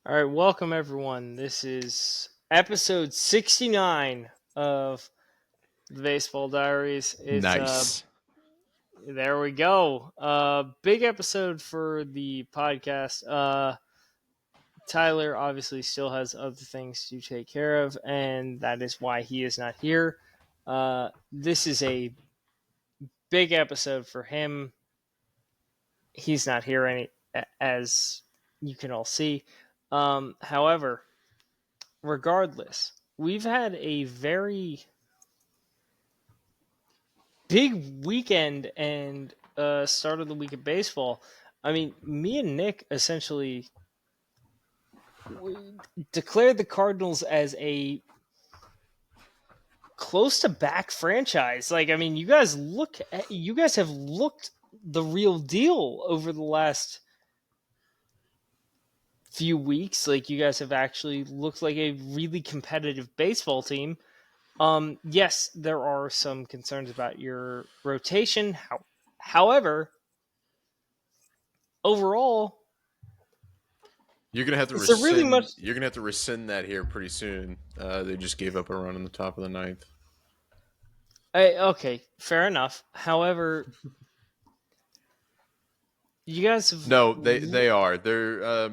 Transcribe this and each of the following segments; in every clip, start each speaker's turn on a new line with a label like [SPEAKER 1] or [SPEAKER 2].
[SPEAKER 1] All right, welcome everyone. This is episode 69 of the Baseball Diaries. It's
[SPEAKER 2] Nice.
[SPEAKER 1] there we go. Big episode for the podcast. Tyler obviously still has other things to take care of, and that is why he is not here. This is a big episode for him. He's not here as you can all see. However, regardless, we've had a very big weekend and start of the week of baseball. I mean, me and Nick essentially declared the Cardinals as a close to back franchise. I mean, you guys have looked the real deal over the last few weeks. Like, you guys have actually looked like a really competitive baseball team. Yes, there are some concerns about your rotation. However, overall,
[SPEAKER 2] You're gonna have to
[SPEAKER 1] it's a really much.
[SPEAKER 2] rescind. You're gonna have to rescind that here pretty soon. They just gave up a run in the top of the ninth.
[SPEAKER 1] Okay, fair enough. However, you guys have.
[SPEAKER 2] No, they are. They're.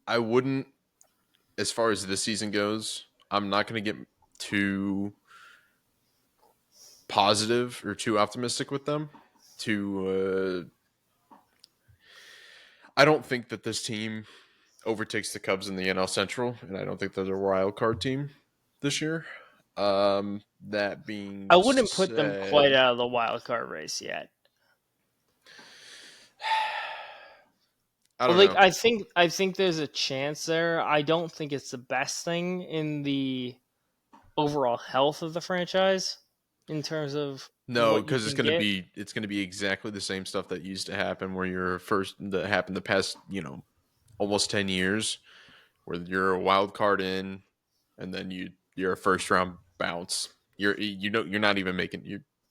[SPEAKER 2] I wouldn't. As far as this season goes, I'm not gonna get too positive or too optimistic with them. I don't think that this team overtakes the Cubs in the NL Central, and I don't think they're a wild card team this year. That being
[SPEAKER 1] I wouldn't put them quite
[SPEAKER 2] said,
[SPEAKER 1] out of the wild card race yet.
[SPEAKER 2] I don't know.
[SPEAKER 1] I think there's a chance there. I don't think it's the best thing in the overall health of the franchise in terms of
[SPEAKER 2] No,
[SPEAKER 1] what you
[SPEAKER 2] because
[SPEAKER 1] can get.
[SPEAKER 2] it's gonna be exactly the same stuff that used to happen where that happened the past, almost 10 years, where you're a wild card in and then you're a first round bounce. You're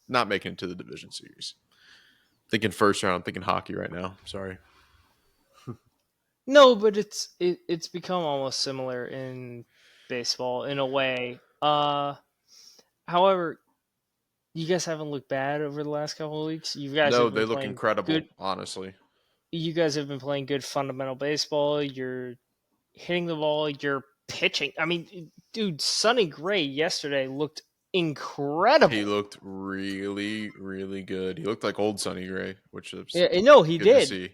[SPEAKER 2] not making it to the division series. Thinking first round, thinking hockey right now. Sorry.
[SPEAKER 1] No, but it's become almost similar in baseball in a way. However, you guys haven't looked bad over the last couple of weeks. You guys
[SPEAKER 2] No,
[SPEAKER 1] have
[SPEAKER 2] they
[SPEAKER 1] been
[SPEAKER 2] look
[SPEAKER 1] playing
[SPEAKER 2] incredible,
[SPEAKER 1] good.
[SPEAKER 2] honestly.
[SPEAKER 1] You guys have been playing good fundamental baseball. You're hitting the ball. You're pitching. I mean, dude, Sonny Gray yesterday looked
[SPEAKER 2] He
[SPEAKER 1] incredible.
[SPEAKER 2] looked really, really good. He looked like old Sonny Gray, which is
[SPEAKER 1] Yeah, no, he
[SPEAKER 2] good to
[SPEAKER 1] did.
[SPEAKER 2] see.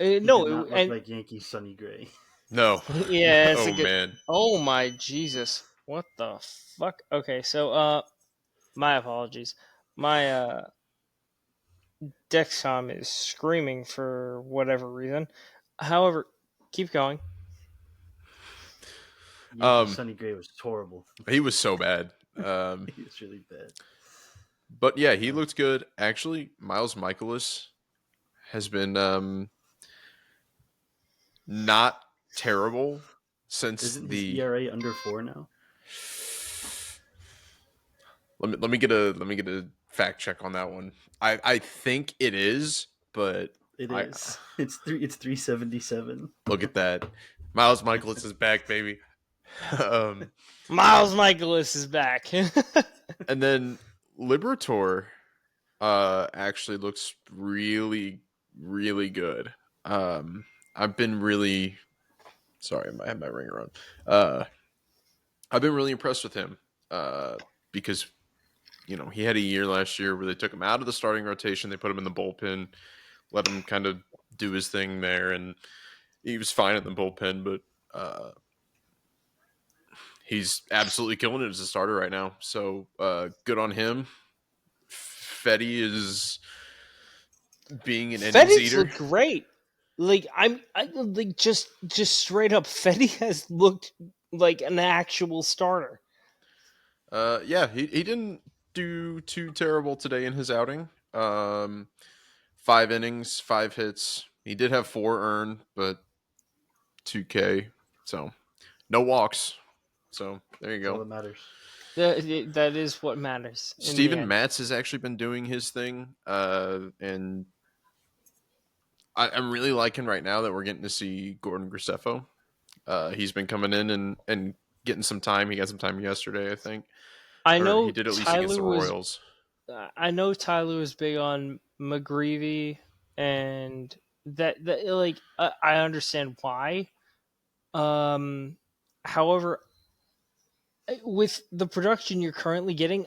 [SPEAKER 3] He did
[SPEAKER 1] No,
[SPEAKER 3] not look
[SPEAKER 1] and
[SPEAKER 3] like Yankee Sonny Gray.
[SPEAKER 2] No.
[SPEAKER 1] yeah, it's a
[SPEAKER 2] Oh
[SPEAKER 1] good.
[SPEAKER 2] man.
[SPEAKER 1] Oh my Jesus! What the fuck? Okay, so my apologies. My Dexcom is screaming for whatever reason. However, keep going.
[SPEAKER 3] Yankee
[SPEAKER 2] Um,
[SPEAKER 3] Sonny Gray was horrible.
[SPEAKER 2] he was so bad.
[SPEAKER 3] He was really bad.
[SPEAKER 2] But yeah, he looked good. Actually, Miles Michaelis has been not terrible since
[SPEAKER 3] Isn't his
[SPEAKER 2] the.
[SPEAKER 3] ERA under 4 now?
[SPEAKER 2] Let me get a fact check on that one. I think it is, but
[SPEAKER 3] It
[SPEAKER 2] I
[SPEAKER 3] is. It's 377.
[SPEAKER 2] look at that. Miles Michaelis is back, baby. um,
[SPEAKER 1] Miles Michaelis is back.
[SPEAKER 2] and then Liberator actually looks really, really good. I've been really sorry, I had my ringer on. I've been really impressed with him because he had a year last year where they took him out of the starting rotation, they put him in the bullpen, let him kind of do his thing there, and he was fine in the bullpen, but he's absolutely killing it as a starter right now. So good on him. Fetty is being an innings
[SPEAKER 1] Fetty's
[SPEAKER 2] eater.
[SPEAKER 1] looked great. I like just straight up. Fetty has looked like an actual starter.
[SPEAKER 2] Yeah, he didn't do too terrible today in his outing. 5 innings, 5 hits. He did have 4 earned, but 2K. So no walks. So there you
[SPEAKER 3] That's all
[SPEAKER 2] go.
[SPEAKER 3] that matters.
[SPEAKER 1] That is what matters in the
[SPEAKER 2] Steven
[SPEAKER 1] end.
[SPEAKER 2] Matz has actually been doing his thing, and I'm really liking right now that we're getting to see Gordon Graceffo. He's been coming in and getting some time. He got some time yesterday, I think,
[SPEAKER 1] I
[SPEAKER 2] or he
[SPEAKER 1] know
[SPEAKER 2] did at least against
[SPEAKER 1] Tyler
[SPEAKER 2] the
[SPEAKER 1] was.
[SPEAKER 2] Royals.
[SPEAKER 1] I know Tyler was big on McGreevy, and that like I understand why. Um, However, with the production you're currently getting,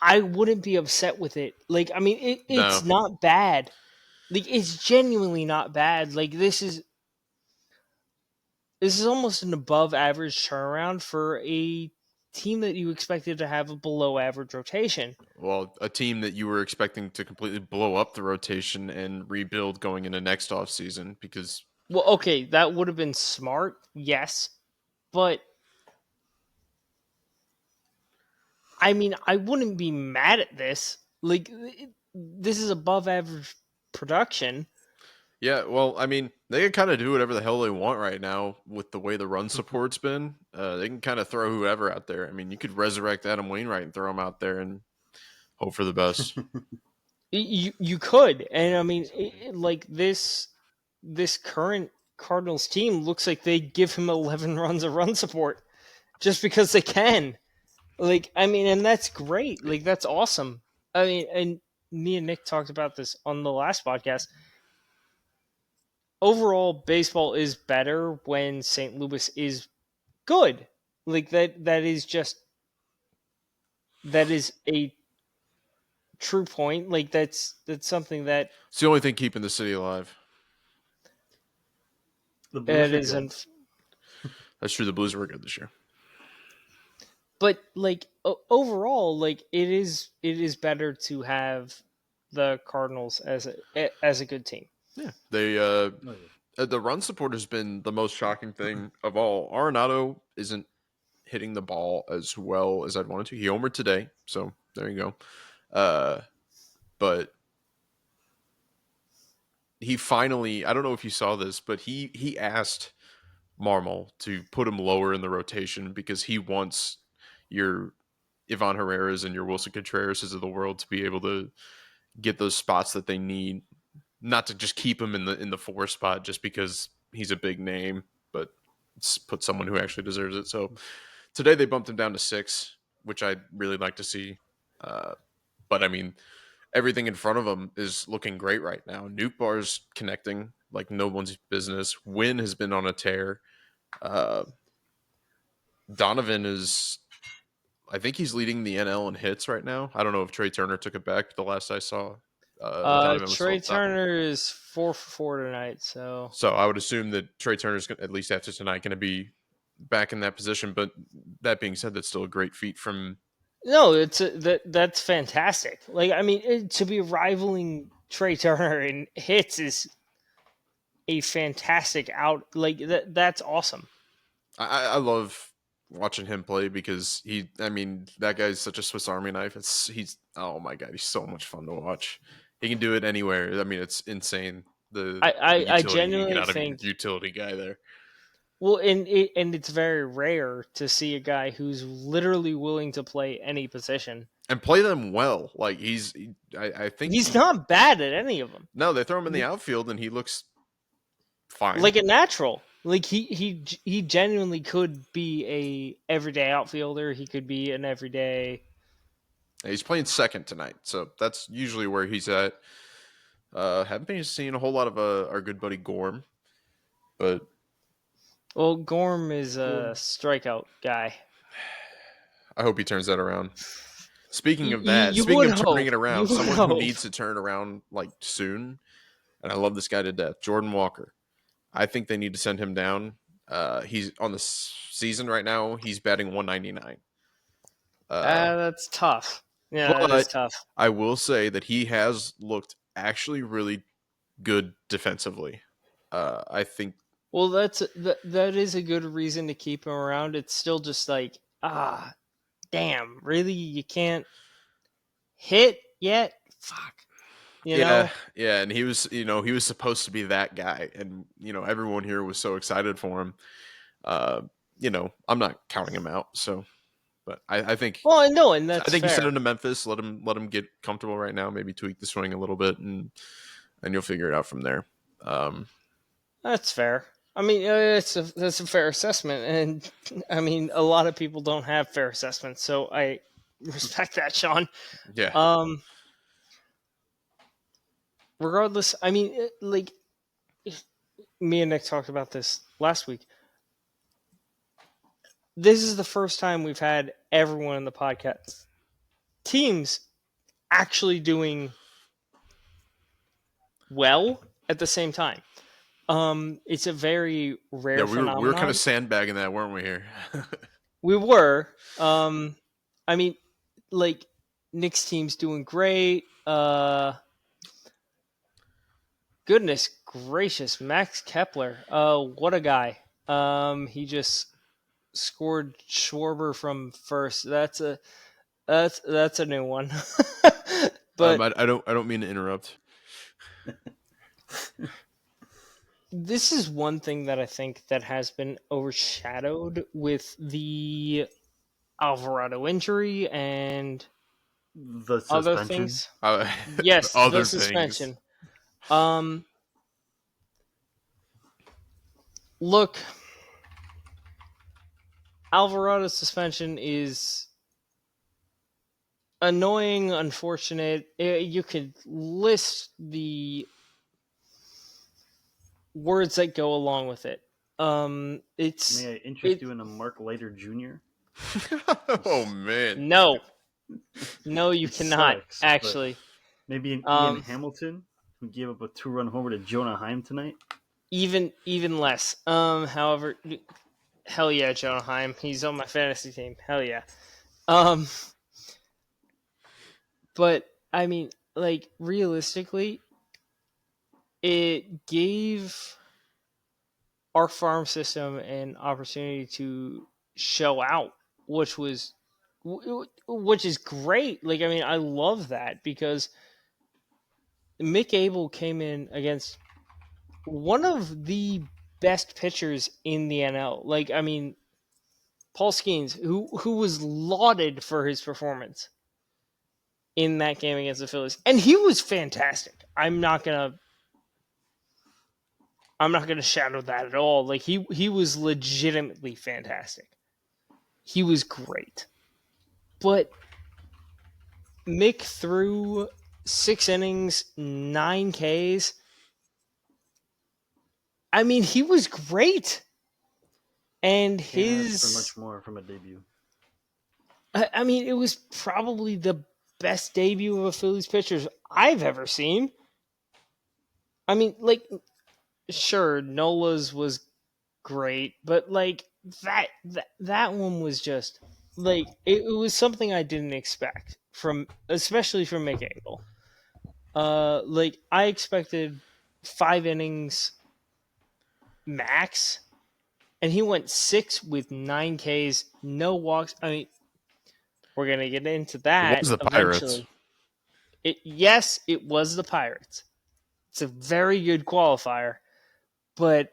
[SPEAKER 1] I wouldn't be upset with it. Like, I mean, it's
[SPEAKER 2] No,
[SPEAKER 1] not bad. Like, it's genuinely not bad. Like, this is almost an above average turnaround for a team that you expected to have a below average rotation.
[SPEAKER 2] well, a team that you were expecting to completely blow up the rotation and rebuild going into next offseason because
[SPEAKER 1] Well, okay, that would have been smart, yes, but I mean, I wouldn't be mad at this. Like, this is above average production.
[SPEAKER 2] yeah, well, I mean, they can kind of do whatever the hell they want right now with the way the run support's been. They can kind of throw whoever out there. I mean, you could resurrect Adam Wainwright and throw him out there and hope for the best.
[SPEAKER 1] You could, and I mean, like this current Cardinals team looks like they give him 11 runs of run support just because they can. Like, I mean, and that's great. Like, that's awesome. I mean, and me and Nick talked about this on the last podcast. Overall, baseball is better when St. Louis is good. Like that is a true point. Like that's something that
[SPEAKER 2] It's the only thing keeping the city alive.
[SPEAKER 3] The Blues
[SPEAKER 1] it
[SPEAKER 3] are
[SPEAKER 1] is.
[SPEAKER 3] good.
[SPEAKER 2] That's true. The Blues were good this year.
[SPEAKER 1] But like overall, like it is better to have the Cardinals as a good team.
[SPEAKER 2] Yeah, they
[SPEAKER 3] Oh, yeah.
[SPEAKER 2] the run support has been the most shocking thing of all. Arenado isn't hitting the ball as well as I'd wanted to. He homered today, so there you go. But he finally, I don't know if you saw this, but he asked Marmol to put him lower in the rotation because he wants your Ivan Herrera's and your Wilson Contreras of the world to be able to get those spots that they need, not to just keep him in the four spot just because he's a big name, but put someone who actually deserves it. So today they bumped him down to 6, which I'd really like to see. But I mean, everything in front of him is looking great right now. Nuke Bar's connecting like no one's business. Wynn has been on a tear. Uh, Donovan is, I think he's leading the NL in hits right now. I don't know if Trey Turner took it back. The last I saw, Donovan was still
[SPEAKER 1] Trey
[SPEAKER 2] at the top.
[SPEAKER 1] Turner is 4 for 4 tonight, so
[SPEAKER 2] So I would assume that Trey Turner's at least after tonight going to be back in that position. But that being said, that's still a great feat from.
[SPEAKER 1] no, that's fantastic. Like, I mean, to be rivaling Trey Turner in hits is a fantastic out. Like that's awesome.
[SPEAKER 2] I love watching him play because I mean, that guy's such a Swiss Army knife. He's oh my god, he's so much fun to watch. He can do it anywhere. I mean, it's insane
[SPEAKER 1] I,
[SPEAKER 2] the
[SPEAKER 1] I, I
[SPEAKER 2] utility you can get
[SPEAKER 1] genuinely
[SPEAKER 2] out of your
[SPEAKER 1] think
[SPEAKER 2] utility guy there.
[SPEAKER 1] well, and it's very rare to see a guy who's literally willing to play any position.
[SPEAKER 2] And play them well. Like I think
[SPEAKER 1] He's not bad at any of them.
[SPEAKER 2] no, they throw him in the outfield and he looks fine.
[SPEAKER 1] Like a natural. Like he genuinely could be a everyday outfielder. He could be an everyday.
[SPEAKER 2] He's playing second tonight, so that's usually where he's at. Haven't been seeing a whole lot of our good buddy Gorm, but
[SPEAKER 1] Well, Gorm is a strikeout guy.
[SPEAKER 2] I hope he turns that around. Speaking of that,
[SPEAKER 1] You
[SPEAKER 2] speaking
[SPEAKER 1] would
[SPEAKER 2] of turning
[SPEAKER 1] hope.
[SPEAKER 2] it
[SPEAKER 1] You
[SPEAKER 2] around,
[SPEAKER 1] would
[SPEAKER 2] someone
[SPEAKER 1] hope.
[SPEAKER 2] who needs to turn around like soon, and I love this guy to death, Jordan Walker. I think they need to send him down. He's on the season right now. He's batting 199.
[SPEAKER 1] That's tough. Yeah, that is
[SPEAKER 2] But
[SPEAKER 1] tough.
[SPEAKER 2] I will say that he has looked actually really good defensively. I think.
[SPEAKER 1] Well, that is a good reason to keep him around. It's still just like damn, really, you can't hit yet? Fuck, you know.
[SPEAKER 2] Yeah, and he was, he was supposed to be that guy, and everyone here was so excited for him. I'm not counting him out, so, but I think
[SPEAKER 1] Well, I know, and that's
[SPEAKER 2] you send
[SPEAKER 1] fair.
[SPEAKER 2] him to Memphis, let him get comfortable right now, maybe tweak the swing a little bit, and you'll figure it out from there.
[SPEAKER 1] That's fair. I mean, that's a fair assessment, and I mean, a lot of people don't have fair assessments, so I respect that, Sean.
[SPEAKER 2] Yeah.
[SPEAKER 1] Regardless, I mean, like me and Nick talked about this last week. This is the first time we've had everyone in the podcast teams actually doing well at the same time. It's a very rare
[SPEAKER 2] Yeah, we were kind
[SPEAKER 1] phenomenon.
[SPEAKER 2] of sandbagging that, weren't we here?
[SPEAKER 1] We were. I mean, like Nick's team's doing great. Goodness gracious, Max Kepler. What a guy. He just scored Schwarber from first. That's a new one. But
[SPEAKER 2] I don't mean to interrupt.
[SPEAKER 1] this is one thing that I think that has been overshadowed with the Alvarado injury and
[SPEAKER 3] The
[SPEAKER 1] other
[SPEAKER 3] suspension.
[SPEAKER 1] things. Yes,
[SPEAKER 2] other
[SPEAKER 1] the suspension.
[SPEAKER 2] things.
[SPEAKER 1] Look, Alvarado's suspension is annoying, unfortunate. You could list the words that go along with it. It's
[SPEAKER 3] May I interest you in a Mark Leiter Jr.?
[SPEAKER 2] Oh man.
[SPEAKER 1] no, you
[SPEAKER 3] He
[SPEAKER 1] cannot
[SPEAKER 3] sucks,
[SPEAKER 1] actually.
[SPEAKER 3] Maybe an Ian Hamilton who gave up a 2-run homer to Jonah Heim tonight.
[SPEAKER 1] Even less. However, hell yeah, Jonah Heim. He's on my fantasy team. Hell yeah. But I mean, like realistically, it gave our farm system an opportunity to show out, which is great. Like, I mean, I love that because Mick Abel came in against one of the best pitchers in the NL. Like, I mean, Paul Skeens, who was lauded for his performance in that game against the Phillies, and he was fantastic. I'm not gonna shadow that at all. Like he was legitimately fantastic. He was great. But Mick threw 6 innings, 9 Ks. I mean, he was great. And
[SPEAKER 3] Can't ask for much more from a debut.
[SPEAKER 1] I mean, it was probably the best debut of a Phillies pitcher I've ever seen. I mean, like, sure, Nola's was great, but like that one was just like it was something I didn't expect from, especially from Mick Abel. Like I expected 5 innings max, and he went 6 with 9 Ks, no walks. I mean, we're gonna get into that
[SPEAKER 2] It was the
[SPEAKER 1] eventually.
[SPEAKER 2] Pirates.
[SPEAKER 1] Yes, it was the Pirates. It's a very good qualifier, but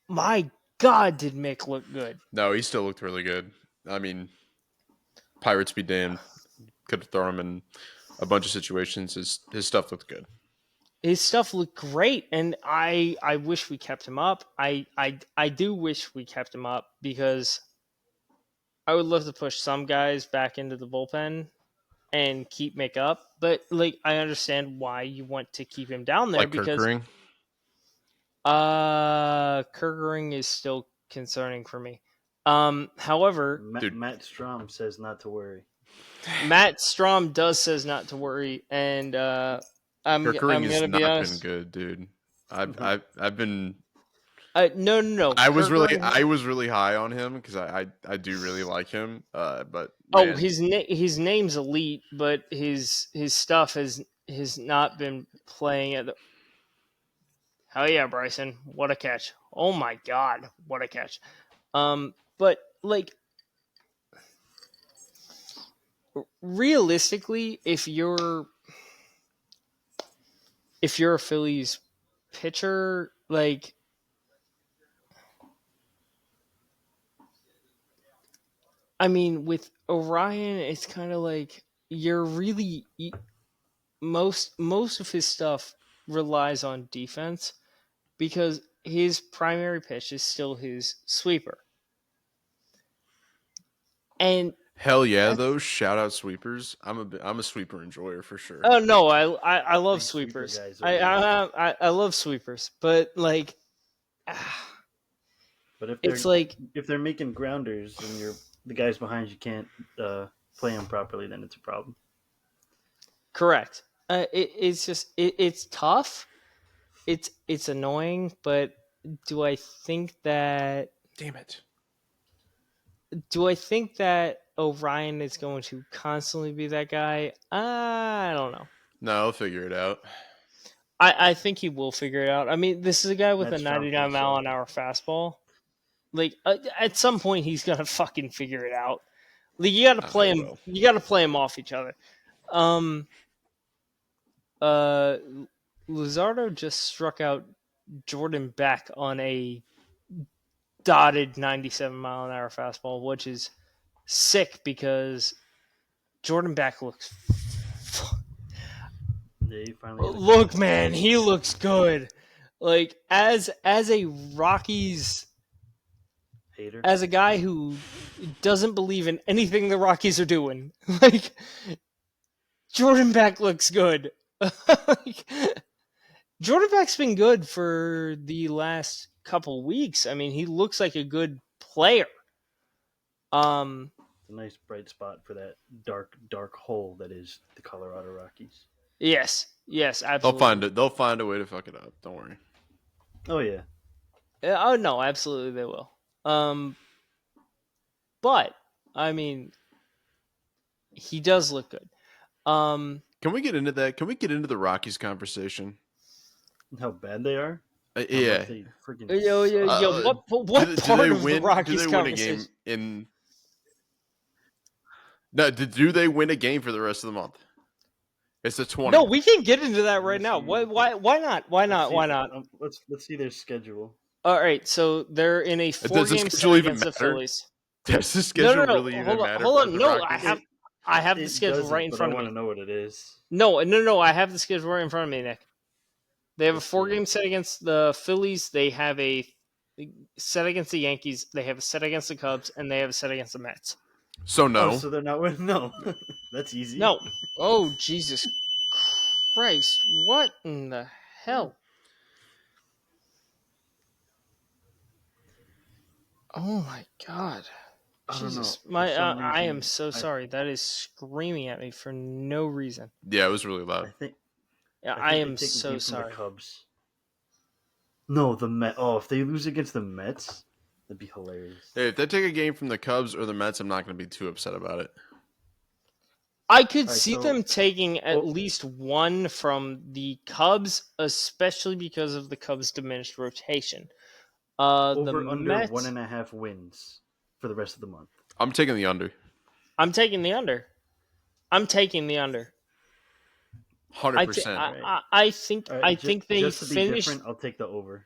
[SPEAKER 1] my God, did Mick look good?
[SPEAKER 2] No, he still looked really good. I mean, Pirates be damned. Could throw him in a bunch of situations. His stuff looked good.
[SPEAKER 1] His stuff looked great, and I wish we kept him up. I do wish we kept him up because I would love to push some guys back into the bullpen and keep Mick up. But like I understand why you want to keep him down there
[SPEAKER 2] Like
[SPEAKER 1] because
[SPEAKER 2] Kerkering.
[SPEAKER 1] Kerkering is still concerning for me. However,
[SPEAKER 3] Matt Strom says not to worry.
[SPEAKER 1] Matt Strom says not to worry, and I'm
[SPEAKER 2] Kerkering has
[SPEAKER 1] gonna be
[SPEAKER 2] not
[SPEAKER 1] honest.
[SPEAKER 2] been good, dude. I've been.
[SPEAKER 1] No.
[SPEAKER 2] I was really high on him because I do really like him. But man,
[SPEAKER 1] his name's elite, but his stuff has not been playing at the. Hell yeah, Bryson! What a catch! Oh my God, what a catch! But like realistically, if you're a Phillies pitcher, like I mean, with Orion, it's kind of like you're really most of his stuff relies on defense because his primary pitch is still his sweeper. And
[SPEAKER 2] hell yeah, though. Shout out sweepers. I'm a sweeper enjoyer for sure.
[SPEAKER 1] oh no, I love
[SPEAKER 3] Big sweeper
[SPEAKER 1] sweepers.
[SPEAKER 3] guys over here.
[SPEAKER 1] I love sweepers, but like,
[SPEAKER 3] But
[SPEAKER 1] it's like
[SPEAKER 3] if they're making grounders and the guys behind you can't play them properly, then it's a problem.
[SPEAKER 1] correct. It's just it's tough. It's annoying, but do I think that
[SPEAKER 2] Damn it.
[SPEAKER 1] Orion is going to constantly be that guy? I don't know.
[SPEAKER 2] No, I'll figure it out.
[SPEAKER 1] I think he will figure it out. I mean, this is a guy with
[SPEAKER 3] That's
[SPEAKER 1] a 99 mile an hour fastball. Like at some point, he's gonna fucking figure it out. Like you got to play him.
[SPEAKER 2] Will.
[SPEAKER 1] You got to play him off each other. Luzardo just struck out Jordan Beck on a dotted 97 mile an hour fastball, which is sick because Jordan Beck looks.
[SPEAKER 3] Yeah, finally
[SPEAKER 1] Look, man, he looks good. Like as a Rockies
[SPEAKER 3] hater,
[SPEAKER 1] as a guy who doesn't believe in anything the Rockies are doing, like Jordan Beck looks good. Like, Jordan Beck's been good for the last couple weeks. I mean, he looks like a good player.
[SPEAKER 3] it's a nice bright spot for that dark hole that is the Colorado Rockies.
[SPEAKER 1] Yes, absolutely.
[SPEAKER 2] They'll find a way to fuck it up. Don't worry.
[SPEAKER 3] Oh yeah.
[SPEAKER 1] Oh no, absolutely they will. But I mean, he does look good.
[SPEAKER 2] Can we get into that? Can we get into the Rockies conversation?
[SPEAKER 3] How bad they are?
[SPEAKER 2] Yeah.
[SPEAKER 3] They freaking
[SPEAKER 1] Yo, what part of the Rockies
[SPEAKER 2] do they win a
[SPEAKER 1] conversation?
[SPEAKER 2] game in? No, do they win a game for the rest of the month? It's the 20th.
[SPEAKER 1] No, we can get into that right now. Why not? Why not?
[SPEAKER 3] Let's see their schedule.
[SPEAKER 1] All right, so they're in a
[SPEAKER 2] Does the
[SPEAKER 1] 4-game
[SPEAKER 2] schedule
[SPEAKER 1] set
[SPEAKER 2] even
[SPEAKER 1] against the
[SPEAKER 2] matter?
[SPEAKER 1] Phillies.
[SPEAKER 2] Does the schedule
[SPEAKER 1] No.
[SPEAKER 2] really even matter?
[SPEAKER 1] Hold on.
[SPEAKER 2] for the
[SPEAKER 1] No,
[SPEAKER 2] Rockies?
[SPEAKER 1] I have the
[SPEAKER 3] It
[SPEAKER 1] schedule
[SPEAKER 3] doesn't,
[SPEAKER 1] right in
[SPEAKER 3] but
[SPEAKER 1] front
[SPEAKER 3] I
[SPEAKER 1] of me.
[SPEAKER 3] want to know what it is.
[SPEAKER 1] No, I have the schedule right in front of me, Nick. They have a 4-game set against the Phillies. They have a set against the Yankees. They have a set against the Cubs, and they have a set against the Mets.
[SPEAKER 2] So no.
[SPEAKER 3] Oh, so they're not winning. No, that's easy.
[SPEAKER 1] No. Oh, Jesus Christ. What in the hell? Oh, my God.
[SPEAKER 3] I don't
[SPEAKER 1] Jesus.
[SPEAKER 3] know. For some
[SPEAKER 1] I am
[SPEAKER 3] reason,
[SPEAKER 1] so sorry. That is screaming at me for no reason.
[SPEAKER 2] Yeah, it was really
[SPEAKER 3] I
[SPEAKER 2] loud.
[SPEAKER 3] think
[SPEAKER 1] I
[SPEAKER 3] they
[SPEAKER 1] am
[SPEAKER 3] take a
[SPEAKER 1] so
[SPEAKER 3] game from
[SPEAKER 1] sorry.
[SPEAKER 3] The Cubs. No, the Mets. Oh, if they lose against the Mets, that'd be hilarious.
[SPEAKER 2] Hey, if they take a game from the Cubs or the Mets, I'm not going to be too upset about it.
[SPEAKER 1] I could
[SPEAKER 3] Alright,
[SPEAKER 1] see
[SPEAKER 3] so-
[SPEAKER 1] them taking at least one from the Cubs, especially because of the Cubs' diminished rotation.
[SPEAKER 3] Over
[SPEAKER 1] The
[SPEAKER 3] under
[SPEAKER 1] Mets,
[SPEAKER 3] 1.5 wins for the rest of the month.
[SPEAKER 2] I'm taking the under.
[SPEAKER 1] I'm taking the under.
[SPEAKER 2] 100%.
[SPEAKER 1] I think
[SPEAKER 3] All right,
[SPEAKER 1] I think they
[SPEAKER 3] just to be
[SPEAKER 1] finished.
[SPEAKER 3] different, I'll take the over.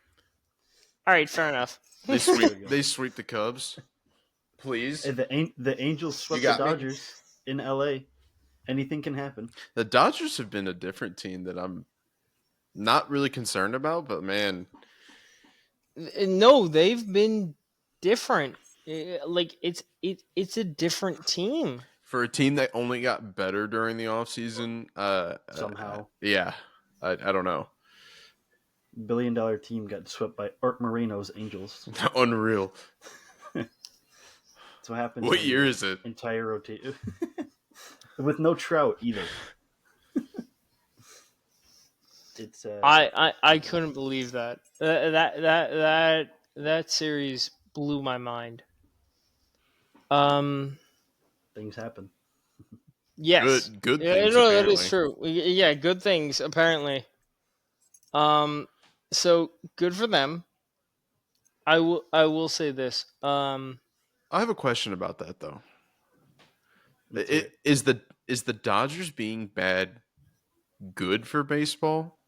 [SPEAKER 1] All right, fair enough.
[SPEAKER 2] They sweep the Cubs. Please.
[SPEAKER 3] And the Angels swept the
[SPEAKER 2] got me.
[SPEAKER 3] Dodgers in LA. Anything can happen.
[SPEAKER 2] The Dodgers have been a different team that I'm not really concerned about, but man,
[SPEAKER 1] No, they've been different. Like it's a different team.
[SPEAKER 2] for a team that only got better during the offseason,
[SPEAKER 3] Somehow.
[SPEAKER 2] yeah, I don't know.
[SPEAKER 3] $1 billion team got swept by Art Moreno's Angels.
[SPEAKER 2] Unreal.
[SPEAKER 3] That's what happens.
[SPEAKER 2] What
[SPEAKER 3] when
[SPEAKER 2] year
[SPEAKER 3] the
[SPEAKER 2] is it?
[SPEAKER 3] Entire rotation. With no Trout either. It's
[SPEAKER 1] I couldn't believe that. That series blew my mind.
[SPEAKER 3] things happen.
[SPEAKER 1] Yes.
[SPEAKER 2] Good
[SPEAKER 1] Yeah,
[SPEAKER 2] things.
[SPEAKER 1] no, that
[SPEAKER 2] apparently.
[SPEAKER 1] is true. Yeah, good things apparently. So good for them. I will say this.
[SPEAKER 2] I have a question about that though.
[SPEAKER 3] Let's hear
[SPEAKER 2] Is the Dodgers being bad good for baseball?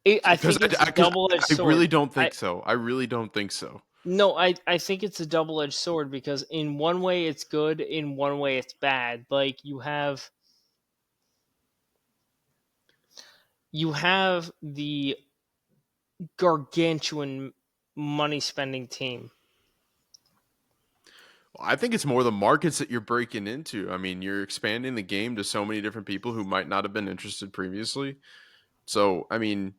[SPEAKER 1] I think it's a double-edged sword.
[SPEAKER 2] I really don't think so. I really don't think so.
[SPEAKER 1] No, I think it's a double-edged sword because in one way it's good, in one way it's bad. Like you have you have the gargantuan money spending team.
[SPEAKER 2] I think it's more the markets that you're breaking into. I mean, you're expanding the game to so many different people who might not have been interested previously. So, I mean,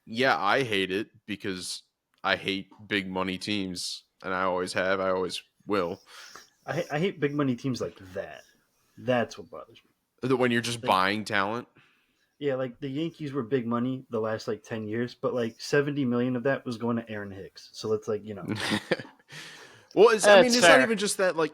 [SPEAKER 2] yeah, I hate it because I hate big money teams, and I always have. I always will.
[SPEAKER 3] I hate big money teams like that. That's what bothers me.
[SPEAKER 2] When you're just
[SPEAKER 3] Like,
[SPEAKER 2] buying talent.
[SPEAKER 3] yeah, like the Yankees were big money the last like 10 years, but like 70 million of that was going to Aaron Hicks. So it's like,
[SPEAKER 2] Well, I mean,
[SPEAKER 1] That's
[SPEAKER 2] it's
[SPEAKER 1] fair.
[SPEAKER 2] not even just that. Like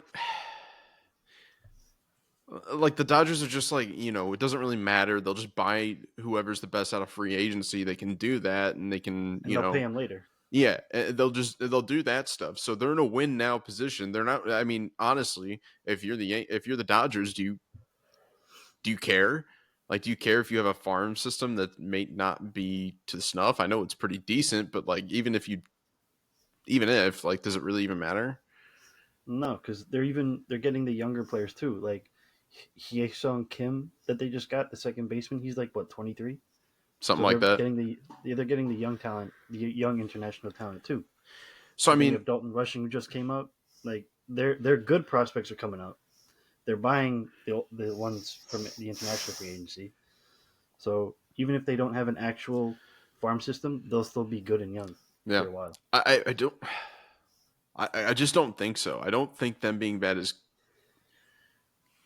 [SPEAKER 2] the Dodgers are just like, it doesn't really matter. They'll just buy whoever's the best out of free agency. They can do that, and they can,
[SPEAKER 3] and they'll pay him later.
[SPEAKER 2] Yeah, they'll do that stuff. So they're in a win now position. They're not. I mean, honestly, if you're the Dodgers, do you care? Like, do you care if you have a farm system that may not be to snuff? I know it's pretty decent, but like, even if, like, does it really even matter?
[SPEAKER 3] No, because they're getting the younger players too. Like Hye-sung Kim that they just got, the second baseman. He's like what, 23?
[SPEAKER 2] Something
[SPEAKER 3] So
[SPEAKER 2] like that.
[SPEAKER 3] they're getting the young talent, the young international talent too.
[SPEAKER 2] So I
[SPEAKER 3] Then you
[SPEAKER 2] mean,
[SPEAKER 3] have Dalton Rushing who just came up. Like their good prospects are coming up. They're buying the ones from the international free agency. So even if they don't have an actual farm system, they'll still be good and young
[SPEAKER 2] yeah,
[SPEAKER 3] for a while.
[SPEAKER 2] I don't. I just don't think so. I don't think them being bad is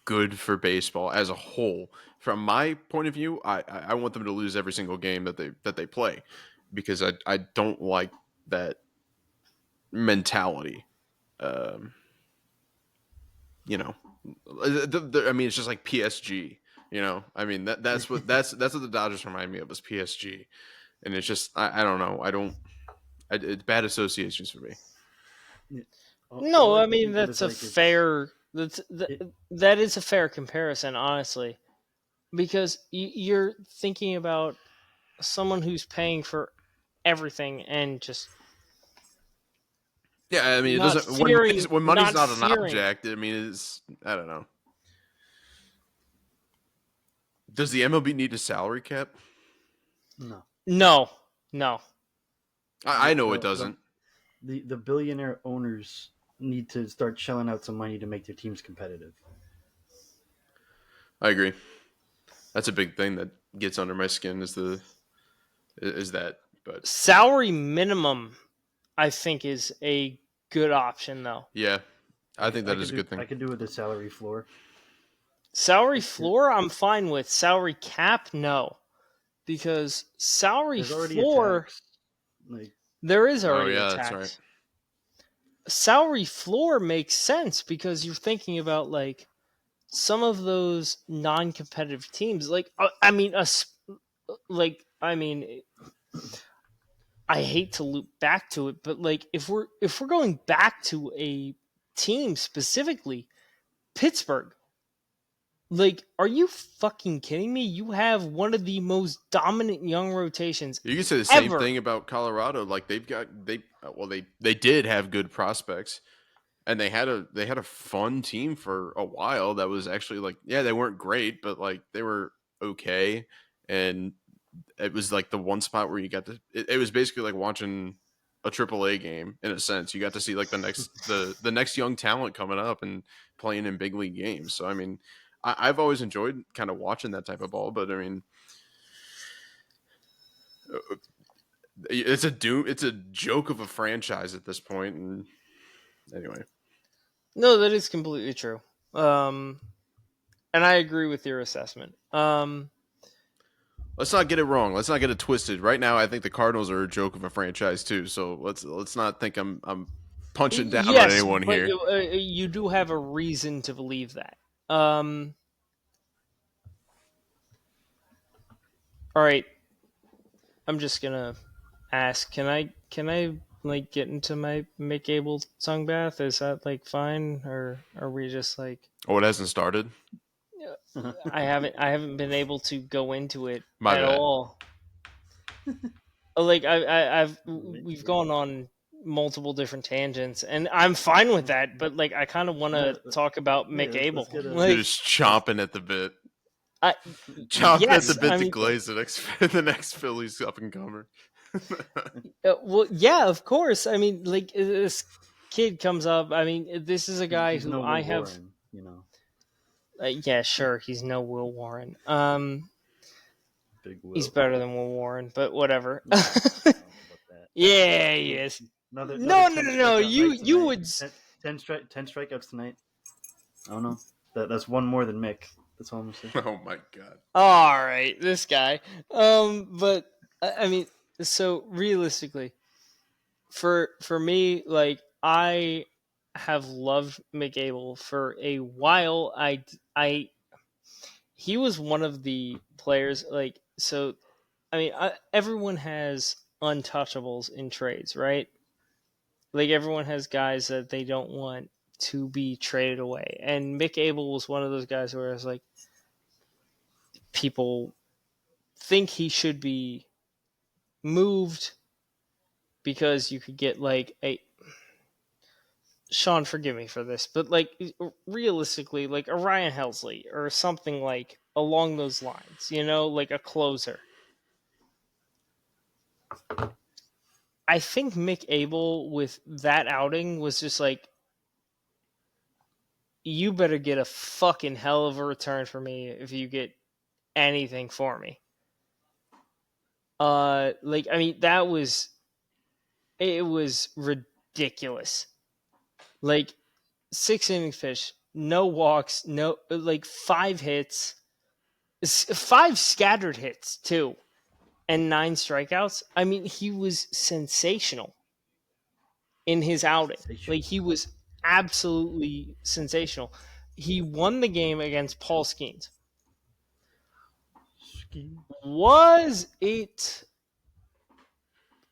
[SPEAKER 2] good for baseball as a whole. From my point of view, I want them to lose every single game that they play, because I don't like that mentality. I mean, it's just like PSG. I mean, that's what the Dodgers remind me of, is PSG, and it's just I don't know. It's bad associations for me.
[SPEAKER 3] Yeah.
[SPEAKER 1] No, I mean
[SPEAKER 3] That
[SPEAKER 1] that is a fair comparison, honestly, because you're thinking about someone who's paying for everything and just
[SPEAKER 2] Yeah, I mean, it
[SPEAKER 1] not
[SPEAKER 2] doesn't when money's
[SPEAKER 1] not
[SPEAKER 2] not an
[SPEAKER 1] fearing.
[SPEAKER 2] object. I mean, I don't know. Does the MLB need a salary cap?
[SPEAKER 3] No.
[SPEAKER 1] No.
[SPEAKER 2] I know it doesn't.
[SPEAKER 3] The billionaire owners need to start shelling out some money to make their teams competitive.
[SPEAKER 2] I agree. That's a big thing that gets under my skin, is that. But
[SPEAKER 1] Salary minimum, I think, is a good option, though.
[SPEAKER 2] yeah, I think that is a good thing.
[SPEAKER 3] I could do with a salary floor.
[SPEAKER 1] Salary floor, I'm fine with. Salary cap, no, because salary
[SPEAKER 3] There's already
[SPEAKER 1] floor,
[SPEAKER 3] a tax. Like,
[SPEAKER 1] there is
[SPEAKER 2] Oh
[SPEAKER 1] already
[SPEAKER 2] yeah,
[SPEAKER 1] a
[SPEAKER 2] that's
[SPEAKER 1] tax.
[SPEAKER 2] right.
[SPEAKER 1] Salary floor makes sense because you're thinking about like some of those non-competitive teams. I hate to loop back to it, but like if we're going back to a team specifically, Pittsburgh. Like, are you fucking kidding me? You have one of the most dominant young rotations.
[SPEAKER 2] You can say the same
[SPEAKER 1] ever.
[SPEAKER 2] thing about Colorado. Like they did have good prospects, and they had a fun team for a while. That was actually like, yeah, they weren't great, but like they were okay, and it was like the one spot where you got to. It was basically like watching a AAA game in a sense. You got to see like the next young talent coming up and playing in big league games. So I mean, I've always enjoyed kind of watching that type of ball, but I mean, it's a joke of a franchise at this point. And anyway,
[SPEAKER 1] No, that is completely true. And I agree with your assessment.
[SPEAKER 2] let's not get it wrong. Let's not get it twisted. Right now, I think the Cardinals are a joke of a franchise too. So let's not think I'm punching down on anyone
[SPEAKER 1] but
[SPEAKER 2] here.
[SPEAKER 1] you do have a reason to believe that. All right, I'm just gonna ask. Can I like get into my Mick Abel tongue bath? Is that like fine, or are we just like?
[SPEAKER 2] Oh, it hasn't started.
[SPEAKER 1] I haven't been able to go into it
[SPEAKER 2] My
[SPEAKER 1] at
[SPEAKER 2] bad.
[SPEAKER 1] all. Like we've gone on multiple different tangents, and I'm fine with that. But like, I kind of want to talk about Mick Abel.
[SPEAKER 3] You're
[SPEAKER 2] You're just chomping at the bit. Chalk that's
[SPEAKER 1] yes,
[SPEAKER 2] a bit
[SPEAKER 1] I
[SPEAKER 2] to
[SPEAKER 1] mean,
[SPEAKER 2] glaze the next Phillies up and comer.
[SPEAKER 1] well, yeah, of course. I mean, like this kid comes up. I mean, this is a guy
[SPEAKER 3] He's
[SPEAKER 1] who
[SPEAKER 3] no
[SPEAKER 1] I
[SPEAKER 3] Will
[SPEAKER 1] have.
[SPEAKER 3] Warren, you know.
[SPEAKER 1] Yeah, sure, he's no Will Warren.
[SPEAKER 3] Big Will.
[SPEAKER 1] He's better than Will Warren, but whatever.
[SPEAKER 3] No, I don't know about that.
[SPEAKER 1] Yeah, he is.
[SPEAKER 3] Another
[SPEAKER 1] No,
[SPEAKER 3] 10
[SPEAKER 1] no.
[SPEAKER 3] strikeout night
[SPEAKER 1] You
[SPEAKER 3] tonight.
[SPEAKER 1] would.
[SPEAKER 3] 10 strikeouts tonight. I don't know. That's one more than Mick. That's all I'm saying.
[SPEAKER 2] Oh my god.
[SPEAKER 1] All right, this guy. But I mean, so realistically, for me, like I have loved Mick Abel for a while. He was one of the players like so. I mean, everyone has untouchables in trades, right? Like everyone has guys that they don't want to be traded away, and Mick Abel was one of those guys where I was like, people think he should be moved because you could get like a Sean, forgive me for this, but like realistically, like a Ryan Helsley or something like along those lines, like a closer. I think Mick Abel with that outing was just like, you better get a fucking hell of a return for me if you get anything for me. Like I mean, it was ridiculous. Like 6 innings pitch, no walks, no like 5 hits, 5 scattered hits too, and 9 strikeouts. I mean, he was sensational in his outing. Like he was absolutely sensational. He won the game against Paul Skeens. Was it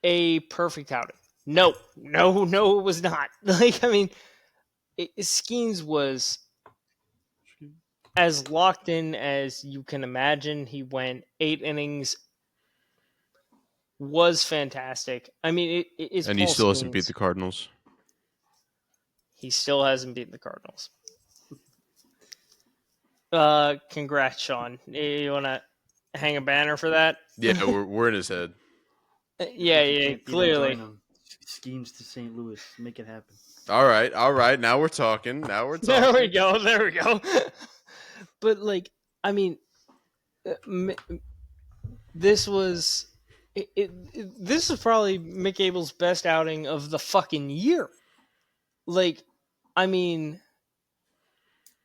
[SPEAKER 1] a perfect outing? No, it was not. Like, I mean, Skeens was as locked in as you can imagine. He went 8 innings, was fantastic. I mean, it's
[SPEAKER 2] And
[SPEAKER 1] Paul
[SPEAKER 2] he still hasn't beat
[SPEAKER 1] Skeens.
[SPEAKER 2] the Cardinals.
[SPEAKER 1] He still hasn't beaten the Cardinals. Congrats, Sean. You want to hang a banner for that?
[SPEAKER 2] Yeah, we're in his head.
[SPEAKER 1] Yeah, clearly.
[SPEAKER 3] Join him. Schemes to St. Louis. Make it happen.
[SPEAKER 2] All right. Now we're talking.
[SPEAKER 1] There we go. But like, I mean, this was this was probably Mick Abel's best outing of the fucking year. Like, I mean,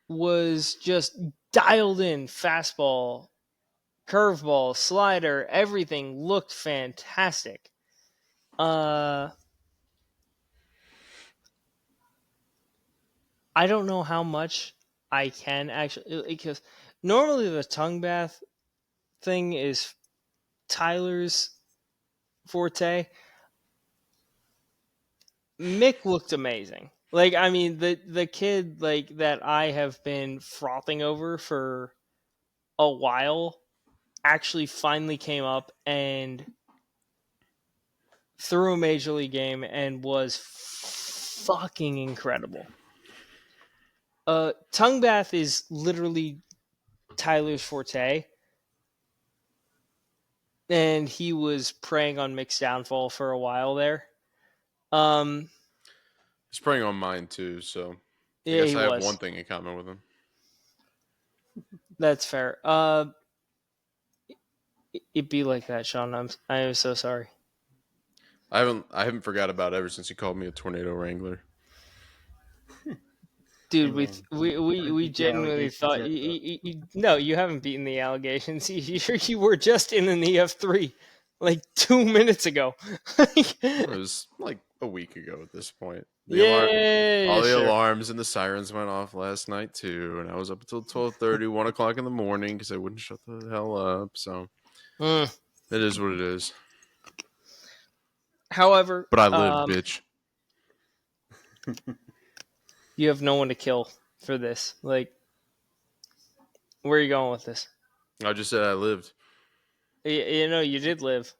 [SPEAKER 1] was just dialed in fastball, curveball, slider, everything looked fantastic. I don't know how much I can actually, because normally the tongue bath thing is Tyler's forte. Mick looked amazing. Like, I mean, the kid like that I have been frothing over for a while actually finally came up and threw a major league game and was fucking incredible. Tongue bath is literally Tyler's forte, and he was preying on Mick's downfall for a while there.
[SPEAKER 2] He's preying on mine too, so I
[SPEAKER 1] Yeah,
[SPEAKER 2] guess
[SPEAKER 1] he
[SPEAKER 2] I have
[SPEAKER 1] was.
[SPEAKER 2] one thing in common with him.
[SPEAKER 1] That's fair. It'd be like that, Sean. I am so sorry.
[SPEAKER 2] I haven't forgot about it ever since he called me a tornado wrangler.
[SPEAKER 1] Dude,
[SPEAKER 3] Hey,
[SPEAKER 1] we genuinely thought no, you haven't beaten the allegations. You were just in an EF3 like 2 minutes ago.
[SPEAKER 2] It was like a week ago at this point.
[SPEAKER 1] Yeah,
[SPEAKER 2] all the
[SPEAKER 1] sure.
[SPEAKER 2] alarms and the sirens went off last night too, and I was up until 12:30, 1 o'clock in the morning because I wouldn't shut the hell up. So it is what it is.
[SPEAKER 1] However,
[SPEAKER 2] But I lived, bitch.
[SPEAKER 1] you have no one to kill for this. Like, where are you going with this?
[SPEAKER 2] I just said I lived.
[SPEAKER 1] You did live.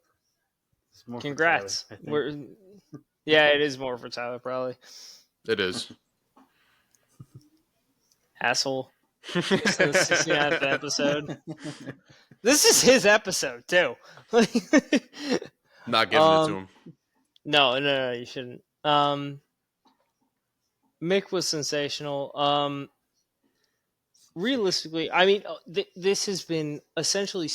[SPEAKER 3] It's more
[SPEAKER 1] Congrats.
[SPEAKER 3] For Tyler, I think.
[SPEAKER 1] Yeah, it is more for Tyler, probably.
[SPEAKER 2] It is.
[SPEAKER 1] Asshole. It's the 69th episode. This is his episode too.
[SPEAKER 2] Not giving it to him.
[SPEAKER 1] No, you shouldn't. Mick was sensational. Realistically, I mean, this has been essentially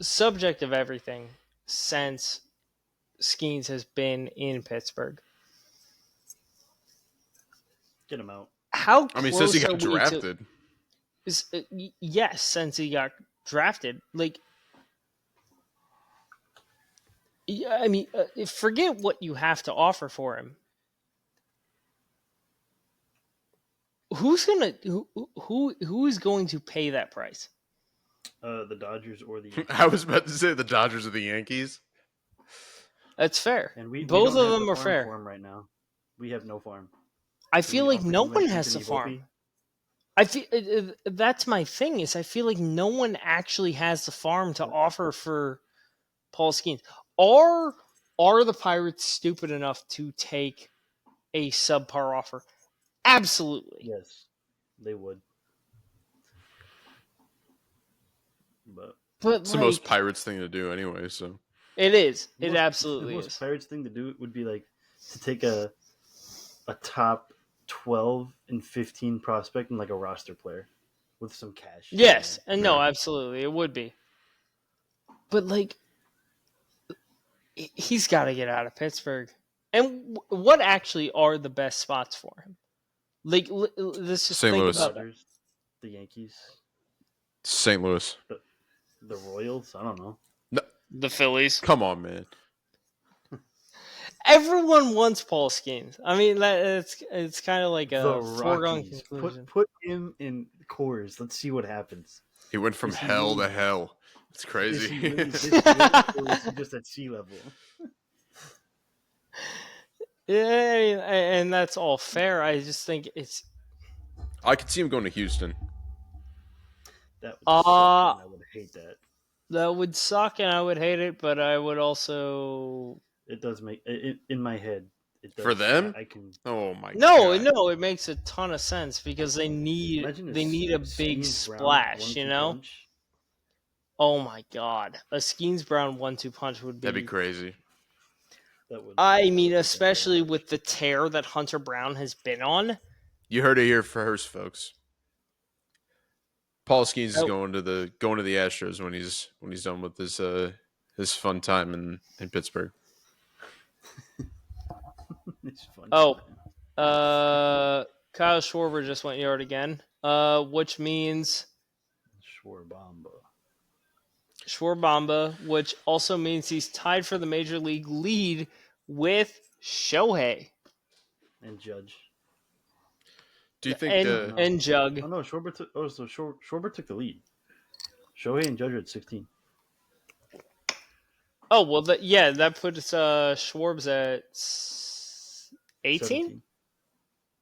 [SPEAKER 1] subject of everything since Skeens has been in Pittsburgh.
[SPEAKER 3] Get him out.
[SPEAKER 1] How
[SPEAKER 2] I mean,
[SPEAKER 1] close
[SPEAKER 2] since he
[SPEAKER 1] are
[SPEAKER 2] got
[SPEAKER 1] we
[SPEAKER 2] drafted.
[SPEAKER 1] yes, since he got drafted. Like, yeah, I mean, forget what you have to offer for him. Who is going to pay that price?
[SPEAKER 3] The Dodgers or the Yankees.
[SPEAKER 2] I was about to say the Dodgers or the Yankees.
[SPEAKER 1] That's fair.
[SPEAKER 3] And we
[SPEAKER 1] Both
[SPEAKER 3] don't
[SPEAKER 1] of
[SPEAKER 3] have
[SPEAKER 1] them
[SPEAKER 3] the
[SPEAKER 1] are
[SPEAKER 3] farm
[SPEAKER 1] fair.
[SPEAKER 3] for him right now. We have no farm.
[SPEAKER 1] I
[SPEAKER 3] Do
[SPEAKER 1] feel
[SPEAKER 3] we
[SPEAKER 1] like
[SPEAKER 3] offer
[SPEAKER 1] no
[SPEAKER 3] him,
[SPEAKER 1] one has the
[SPEAKER 3] Anthony
[SPEAKER 1] farm.
[SPEAKER 3] Volpe?
[SPEAKER 1] I feel that's my thing. Is I feel like no one actually has the farm to offer for Paul Skeens. Are the Pirates stupid enough to take a subpar offer? Absolutely.
[SPEAKER 3] Yes, they would. But
[SPEAKER 2] It's the most Pirates thing to do anyway, so.
[SPEAKER 1] It is.
[SPEAKER 3] the
[SPEAKER 1] It
[SPEAKER 3] most-
[SPEAKER 1] absolutely
[SPEAKER 3] the most
[SPEAKER 1] is.
[SPEAKER 3] Pirates thing to do would be like to take a top 12 and 15 prospect and like a roster player with some cash.
[SPEAKER 1] Yes, and no,
[SPEAKER 2] Yeah.
[SPEAKER 1] absolutely, it would be. But like, he's got to get out of Pittsburgh. And what actually are the best spots for him? Like, let's just
[SPEAKER 2] St.
[SPEAKER 1] think
[SPEAKER 2] Louis.
[SPEAKER 1] about that.
[SPEAKER 3] Dodgers, the Yankees,
[SPEAKER 2] St. Louis.
[SPEAKER 3] the Royals. I don't know.
[SPEAKER 1] The Phillies.
[SPEAKER 2] Come on, man.
[SPEAKER 1] Everyone wants Paul Skeens. I mean, it's kind of like a
[SPEAKER 3] The
[SPEAKER 1] foregone
[SPEAKER 3] Rockies.
[SPEAKER 1] conclusion.
[SPEAKER 3] Put him in Coors. Let's see what happens.
[SPEAKER 2] He went from
[SPEAKER 3] Is he
[SPEAKER 2] hell to
[SPEAKER 3] really-
[SPEAKER 2] hell. It's
[SPEAKER 3] Is he
[SPEAKER 2] crazy.
[SPEAKER 3] really this good, or is he just at sea level?
[SPEAKER 1] Yeah, I mean, and that's all fair. I just think it's
[SPEAKER 2] I could see him going to Houston.
[SPEAKER 3] That would suck, and I would hate that.
[SPEAKER 1] that would suck, and I would hate it. But I would also
[SPEAKER 3] It does make in my head. It does,
[SPEAKER 2] For them?
[SPEAKER 3] I can
[SPEAKER 2] Oh my
[SPEAKER 1] no,
[SPEAKER 2] god.
[SPEAKER 1] no. It makes a ton of sense because they need
[SPEAKER 3] imagine
[SPEAKER 1] a big
[SPEAKER 3] Skeens Brown
[SPEAKER 1] splash.
[SPEAKER 3] 1-2
[SPEAKER 1] You know?
[SPEAKER 3] punch.
[SPEAKER 1] Oh my god, a Skeens Brown 1-2 punch would be.
[SPEAKER 2] That'd be crazy.
[SPEAKER 3] That would.
[SPEAKER 1] I mean,
[SPEAKER 3] that would
[SPEAKER 1] especially
[SPEAKER 3] be
[SPEAKER 1] with the tear that Hunter Brown has been on.
[SPEAKER 2] You heard it here first, folks. Paul Skeens is
[SPEAKER 1] Oh.
[SPEAKER 2] going to the Astros when he's done with his fun time in Pittsburgh.
[SPEAKER 3] It's fun.
[SPEAKER 1] Oh. Kyle Schwarber just went yard again. Which means Schwarbamba, which also means he's tied for the major league lead with Shohei
[SPEAKER 3] and Judge.
[SPEAKER 2] Do you think
[SPEAKER 1] and Jug.
[SPEAKER 3] Oh no, Schwarber took. Oh, so Schwarber took the lead. Shohei and Judge are at 16.
[SPEAKER 1] Oh well, that puts Schwarbs at 18,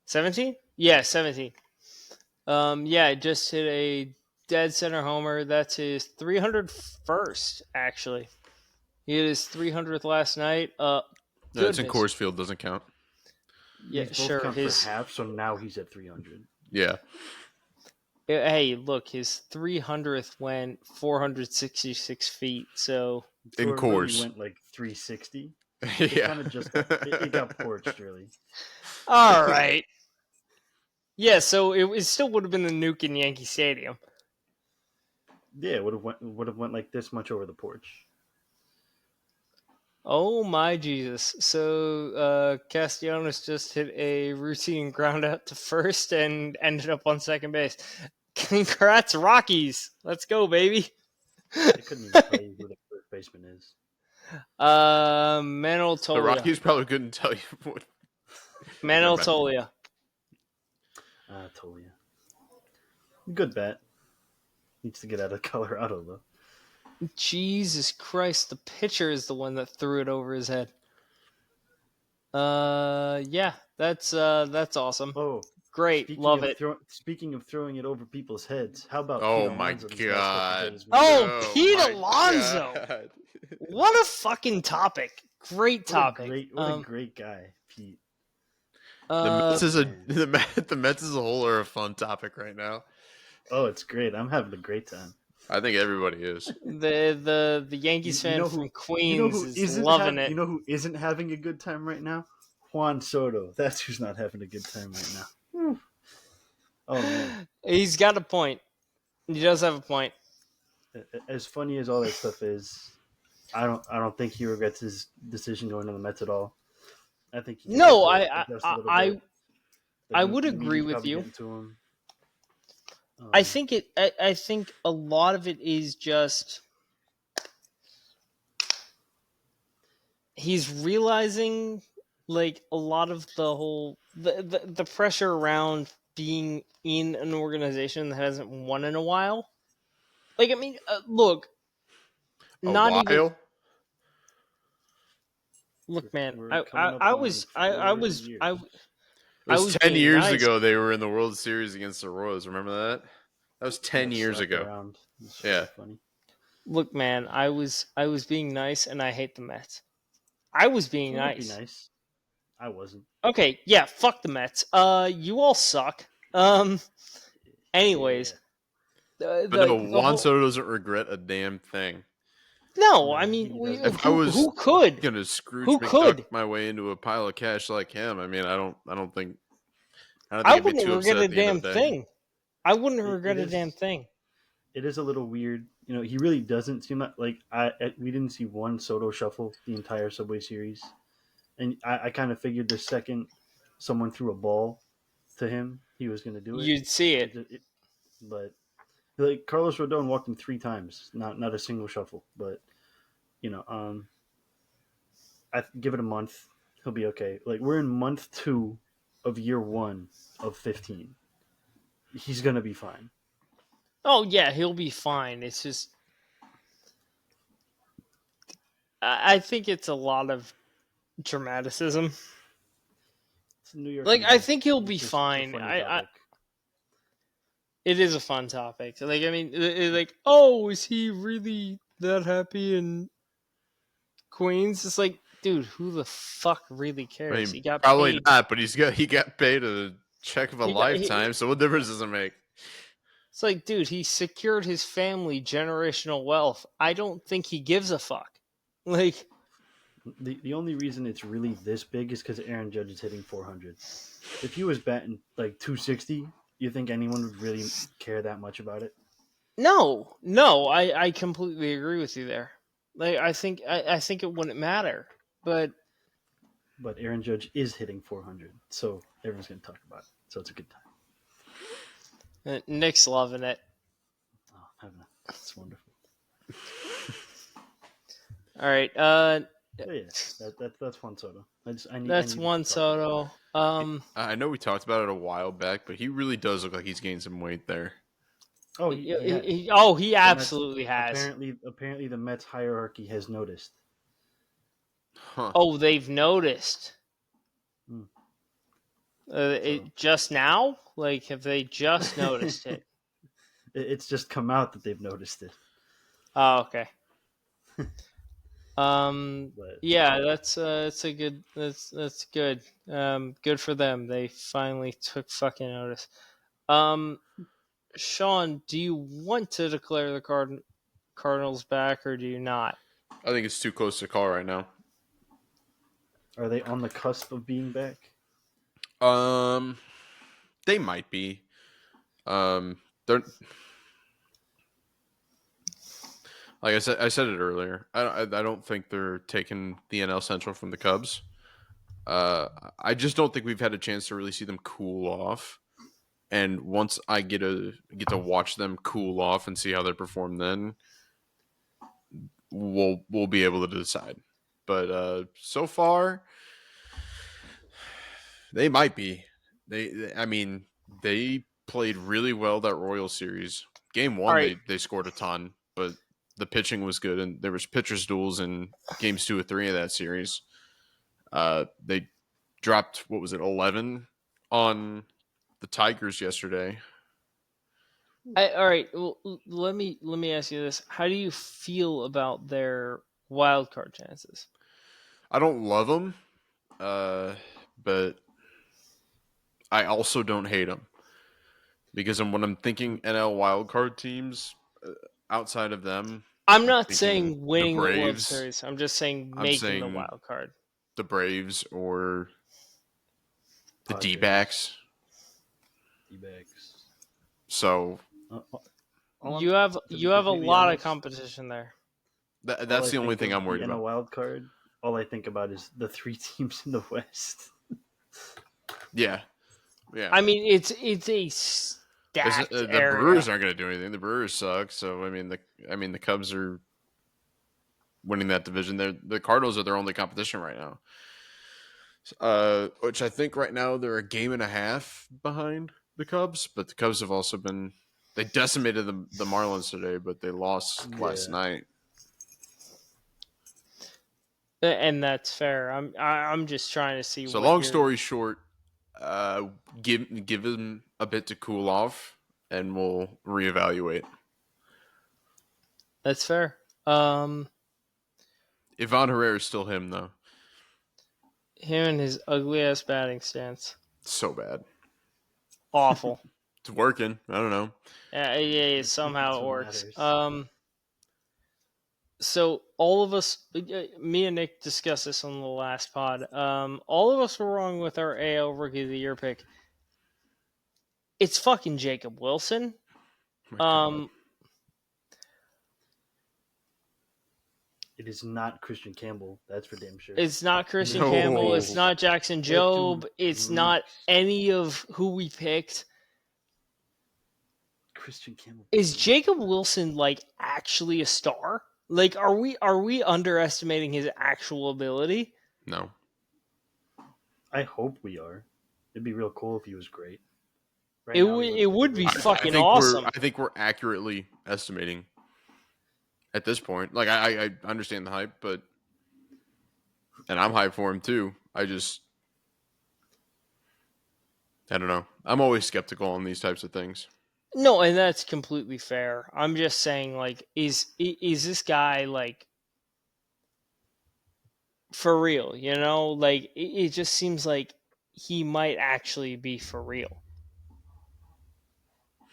[SPEAKER 1] 17. Yeah, 17. Yeah, just hit a dead center homer. That's his 301st. Actually, he hit his 300th last night.
[SPEAKER 2] no, it's in
[SPEAKER 1] goodness.
[SPEAKER 2] Coors Field, doesn't count.
[SPEAKER 1] Yeah,
[SPEAKER 3] These both
[SPEAKER 1] sure.
[SPEAKER 3] count
[SPEAKER 1] His
[SPEAKER 3] for half, so now he's at 300.
[SPEAKER 2] Yeah.
[SPEAKER 1] hey, look, his 300th went 466 feet. So
[SPEAKER 2] In
[SPEAKER 3] So it
[SPEAKER 2] Coors.
[SPEAKER 3] really went like 360.
[SPEAKER 2] Yeah.
[SPEAKER 3] Kind of just it got porched really.
[SPEAKER 1] all right. Yeah, so it still would have been a nuke in Yankee Stadium.
[SPEAKER 3] Yeah, it would have went like this much over the porch.
[SPEAKER 1] Oh my Jesus! So Castellanos just hit a routine ground out to first and ended up on second base. Congrats, Rockies! Let's go, baby.
[SPEAKER 3] I couldn't even tell you who the first baseman is.
[SPEAKER 1] Manuel
[SPEAKER 2] The
[SPEAKER 1] Tolia.
[SPEAKER 2] Rockies probably couldn't tell you what.
[SPEAKER 1] Manuel
[SPEAKER 2] Never mind.
[SPEAKER 1] Tolia.
[SPEAKER 3] Tolia. Good bet. Needs to get out of Colorado though.
[SPEAKER 1] Jesus Christ! The pitcher is the one that threw it over his head. Yeah, that's awesome.
[SPEAKER 3] Oh,
[SPEAKER 1] Great, love it.
[SPEAKER 3] Speaking of throwing it over people's heads, how about
[SPEAKER 2] Oh
[SPEAKER 3] Pete
[SPEAKER 2] my
[SPEAKER 3] Alonso these last couple
[SPEAKER 2] god.
[SPEAKER 3] days, man?
[SPEAKER 1] Oh, Pete
[SPEAKER 2] my
[SPEAKER 1] Alonso.
[SPEAKER 2] God.
[SPEAKER 1] What a fucking topic! Great topic.
[SPEAKER 3] What a great guy, Pete. Man.
[SPEAKER 2] The Mets as a whole are a fun topic right now.
[SPEAKER 3] Oh, it's great. I'm having a great time.
[SPEAKER 2] I think everybody is.
[SPEAKER 1] The Yankees
[SPEAKER 3] You
[SPEAKER 1] fan
[SPEAKER 3] know
[SPEAKER 1] from
[SPEAKER 3] who?
[SPEAKER 1] Queens is loving it.
[SPEAKER 3] You know who isn't having a good time right now? Juan Soto. That's who's not having a good time right now. Whew. Oh man.
[SPEAKER 1] He's got a point. He does have a point.
[SPEAKER 3] As funny as all that stuff is, I don't think he regrets his decision going to the Mets at all. I think he just had
[SPEAKER 1] No,
[SPEAKER 3] to adjust a little bit.
[SPEAKER 1] I would
[SPEAKER 3] The
[SPEAKER 1] agree
[SPEAKER 3] media's
[SPEAKER 1] with
[SPEAKER 3] probably
[SPEAKER 1] you.
[SPEAKER 3] getting to him.
[SPEAKER 1] I think a lot of it is just he's realizing like a lot of the pressure around being in an organization that hasn't won in a while. Like I mean, look,
[SPEAKER 2] A
[SPEAKER 1] not even
[SPEAKER 2] while?
[SPEAKER 1] look, man.
[SPEAKER 3] We're coming up on 4 years.
[SPEAKER 2] It
[SPEAKER 1] I
[SPEAKER 2] was
[SPEAKER 1] was
[SPEAKER 2] 10
[SPEAKER 1] being
[SPEAKER 2] years
[SPEAKER 1] nice.
[SPEAKER 2] ago they were in the World Series against the Royals. Remember that? That was 10
[SPEAKER 3] Got
[SPEAKER 2] years
[SPEAKER 3] slapped
[SPEAKER 2] ago.
[SPEAKER 3] around. It's
[SPEAKER 2] Yeah.
[SPEAKER 3] really funny.
[SPEAKER 1] Look, man. I was being nice, and I hate the Mets. I was being
[SPEAKER 3] Well, don't be
[SPEAKER 1] nice.
[SPEAKER 3] nice. I wasn't.
[SPEAKER 1] Okay, yeah, fuck the Mets. You all suck. Anyways,
[SPEAKER 2] But no,
[SPEAKER 1] the
[SPEAKER 2] Juan
[SPEAKER 1] whole
[SPEAKER 2] Soto doesn't regret a damn thing.
[SPEAKER 1] no. I
[SPEAKER 3] No,
[SPEAKER 1] mean,
[SPEAKER 3] he doesn't.
[SPEAKER 2] If I was
[SPEAKER 1] who could?
[SPEAKER 2] gonna Scrooge
[SPEAKER 1] Who
[SPEAKER 2] McDuck
[SPEAKER 1] could?
[SPEAKER 2] my way into a pile of cash like him, I mean, I don't think
[SPEAKER 1] I
[SPEAKER 2] I'd be
[SPEAKER 1] wouldn't
[SPEAKER 2] too
[SPEAKER 1] regret
[SPEAKER 2] upset
[SPEAKER 1] a
[SPEAKER 2] at the end
[SPEAKER 1] damn
[SPEAKER 2] of the day.
[SPEAKER 1] thing. I wouldn't
[SPEAKER 3] It
[SPEAKER 1] regret a
[SPEAKER 3] is.
[SPEAKER 1] damn thing.
[SPEAKER 3] It is a little weird. You know, he really doesn't seem like we didn't see one Soto shuffle the entire Subway Series, and I kind of figured the second someone threw a ball to him, he was going to do it.
[SPEAKER 1] You'd see it.
[SPEAKER 3] But like Carlos Rodon walked him 3 times, not a single shuffle. But you know, I give it a month, he'll be okay. Like we're in month 2 of year 1 of 15. He's gonna be fine.
[SPEAKER 1] Oh yeah, he'll be fine. It's just I think it's a lot of dramaticism.
[SPEAKER 3] It's New York.
[SPEAKER 1] Like
[SPEAKER 3] and
[SPEAKER 1] I
[SPEAKER 3] Mets.
[SPEAKER 1] think he'll
[SPEAKER 3] It's
[SPEAKER 1] be
[SPEAKER 3] just
[SPEAKER 1] fine.
[SPEAKER 3] a funny
[SPEAKER 1] I
[SPEAKER 3] topic.
[SPEAKER 1] it is a fun topic. Like I mean, like oh, is he really that happy in Queens? It's like, dude, who the fuck really
[SPEAKER 2] I
[SPEAKER 1] cares?
[SPEAKER 2] mean,
[SPEAKER 1] He got
[SPEAKER 2] probably
[SPEAKER 1] paid.
[SPEAKER 2] not, but he got paid a check of a
[SPEAKER 1] He got.
[SPEAKER 2] lifetime, so what difference does it make?
[SPEAKER 1] It's like, dude, he secured his family generational wealth. I don't think he gives a fuck. Like,
[SPEAKER 3] The only reason it's really this big is because Aaron Judge is hitting 400. If he was batting like 260, you think anyone would really care that much about it?
[SPEAKER 1] no, I completely agree with you there. Like, I think it wouldn't matter. But
[SPEAKER 3] But Aaron Judge is hitting 400, so everyone's going to talk about it. So it's a good time.
[SPEAKER 1] Nick's loving it.
[SPEAKER 3] Oh, it's wonderful.
[SPEAKER 1] All right.
[SPEAKER 3] Yeah, that's Juan Soto.
[SPEAKER 1] That's Juan Soto.
[SPEAKER 2] I know we talked about it a while back, but he really does look like he's gained some weight there.
[SPEAKER 3] Oh,
[SPEAKER 1] he absolutely has.
[SPEAKER 3] Apparently, the Mets hierarchy has noticed.
[SPEAKER 2] Huh.
[SPEAKER 1] Oh, they've noticed.
[SPEAKER 3] Hmm.
[SPEAKER 1] Just now? Like, have they just noticed it?
[SPEAKER 3] It's just come out that they've noticed it.
[SPEAKER 1] Oh, okay.
[SPEAKER 3] But
[SPEAKER 1] Yeah, that's good. That's good. Good for them. They finally took fucking notice. Sean, do you want to declare the Cardinals back or do you not?
[SPEAKER 2] I think it's too close to call right now.
[SPEAKER 3] are they on the cusp of being back?
[SPEAKER 2] They might be. They're like I said it earlier. I don't think they're taking the NL Central from the Cubs. I just don't think we've had a chance to really see them cool off. And once I get to watch them cool off and see how they perform, then we'll be able to decide. But so far, they might be. I mean, they played really well that Royal series. Game 1,
[SPEAKER 1] right.
[SPEAKER 2] they scored a ton, but the pitching was good, and there was pitchers duels in games 2 or 3 of that series. They dropped 11 on the Tigers yesterday.
[SPEAKER 1] All right. Well, let me ask you this: how do you feel about their wild card chances?
[SPEAKER 2] I don't love them, but I also don't hate them because when I'm thinking NL wildcard teams outside of them,
[SPEAKER 1] I'm
[SPEAKER 2] I'm
[SPEAKER 1] not
[SPEAKER 2] thinking
[SPEAKER 1] saying
[SPEAKER 2] the
[SPEAKER 1] winning the World
[SPEAKER 2] Braves.
[SPEAKER 1] Series. I'm just saying
[SPEAKER 2] I'm
[SPEAKER 1] making the
[SPEAKER 2] saying
[SPEAKER 1] wild card.
[SPEAKER 2] the Braves or the
[SPEAKER 3] Padres,
[SPEAKER 2] D-backs.
[SPEAKER 3] D-backs.
[SPEAKER 2] So
[SPEAKER 1] You have
[SPEAKER 3] to be
[SPEAKER 1] a
[SPEAKER 3] completely
[SPEAKER 1] lot of
[SPEAKER 3] honest,
[SPEAKER 1] competition there.
[SPEAKER 2] that's the only thing I'm worried
[SPEAKER 3] the NL
[SPEAKER 2] about.
[SPEAKER 3] wild card. All I think about is the 3 teams in the West.
[SPEAKER 2] Yeah, yeah.
[SPEAKER 1] I mean, it's a
[SPEAKER 2] Because
[SPEAKER 1] stacked
[SPEAKER 2] the Brewers
[SPEAKER 1] area.
[SPEAKER 2] aren't going to do anything. The Brewers suck. So the Cubs are winning that division. The Cardinals are their only competition right now. Which I think right now they're a game and a half behind the Cubs, but the Cubs have also been they decimated the Marlins today, but they lost last
[SPEAKER 3] Yeah.
[SPEAKER 2] night.
[SPEAKER 1] And that's fair. I'm just trying to see
[SPEAKER 2] So
[SPEAKER 1] what
[SPEAKER 2] long
[SPEAKER 1] you're.
[SPEAKER 2] story short, give them a bit to cool off, and we'll reevaluate.
[SPEAKER 1] That's fair.
[SPEAKER 2] Ivan Herrera is still him though.
[SPEAKER 1] Him and his ugly ass batting stance.
[SPEAKER 2] So bad.
[SPEAKER 1] Awful.
[SPEAKER 2] It's working. I don't know.
[SPEAKER 1] Yeah, somehow
[SPEAKER 3] That's
[SPEAKER 1] it
[SPEAKER 3] what
[SPEAKER 1] works.
[SPEAKER 3] matters.
[SPEAKER 1] So all of us, me and Nick discussed this on the last pod. All of us were wrong with our AL Rookie of the Year pick. It's fucking Jacob Wilson.
[SPEAKER 2] Oh my God.
[SPEAKER 3] It is not Christian Campbell. That's for damn sure.
[SPEAKER 1] It's not Christian
[SPEAKER 2] No.
[SPEAKER 1] Campbell. It's not Jackson
[SPEAKER 3] That dude
[SPEAKER 1] Jobe. It's not
[SPEAKER 3] reeks.
[SPEAKER 1] any of who we picked.
[SPEAKER 3] Christian Campbell.
[SPEAKER 1] Is Jacob Wilson like actually a star? Like, are we underestimating his actual ability?
[SPEAKER 2] No.
[SPEAKER 3] I hope we are. It'd be real cool if he was great. Right
[SPEAKER 1] It
[SPEAKER 3] now,
[SPEAKER 1] would
[SPEAKER 3] he
[SPEAKER 1] it
[SPEAKER 3] looks
[SPEAKER 1] would
[SPEAKER 3] way
[SPEAKER 1] be
[SPEAKER 3] too
[SPEAKER 1] fucking
[SPEAKER 3] bad.
[SPEAKER 1] awesome.
[SPEAKER 2] I think we're accurately estimating at this point. Like I understand the hype, but and I'm hyped for him too. I don't know. I'm always skeptical on these types of things.
[SPEAKER 1] No, and that's completely fair. I'm just saying, like, is this guy like for real? You know, like it just seems like he might actually be for real.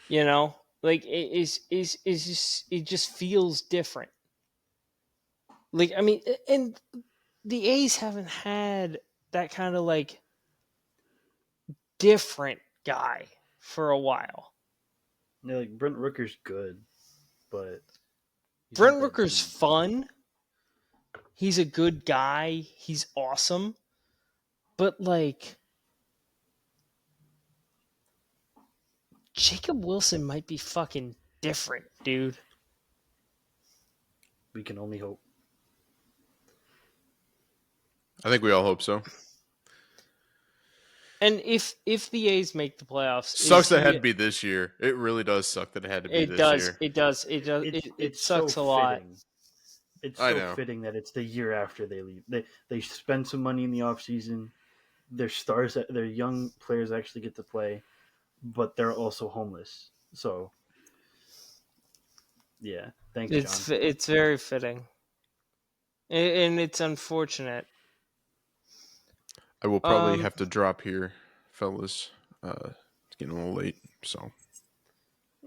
[SPEAKER 1] You know, like is just it just feels different. Like I mean, and the A's haven't had that kind of like different guy for a while.
[SPEAKER 3] Yeah, like Brent Rooker's good, but he's not
[SPEAKER 1] Brent
[SPEAKER 3] that
[SPEAKER 1] Rooker's
[SPEAKER 3] deep.
[SPEAKER 1] fun. He's a good guy. He's awesome. But like Jacob Wilson might be fucking different, dude.
[SPEAKER 3] We can only hope.
[SPEAKER 2] I think we all hope so.
[SPEAKER 1] And if the A's make the playoffs,
[SPEAKER 2] Sucks that it had to be this year. It really does suck that it had to be this year.
[SPEAKER 1] It sucks
[SPEAKER 3] so
[SPEAKER 1] a lot.
[SPEAKER 3] fitting. It's
[SPEAKER 2] I
[SPEAKER 3] so
[SPEAKER 2] know.
[SPEAKER 3] fitting that it's the year after they leave. They spend some money in the offseason. Their stars, their young players actually get to play, but they're also homeless. So, yeah. Thanks, John.
[SPEAKER 1] It's very fitting, and it's unfortunate.
[SPEAKER 2] I will probably have to drop here, fellas. It's getting a little late, so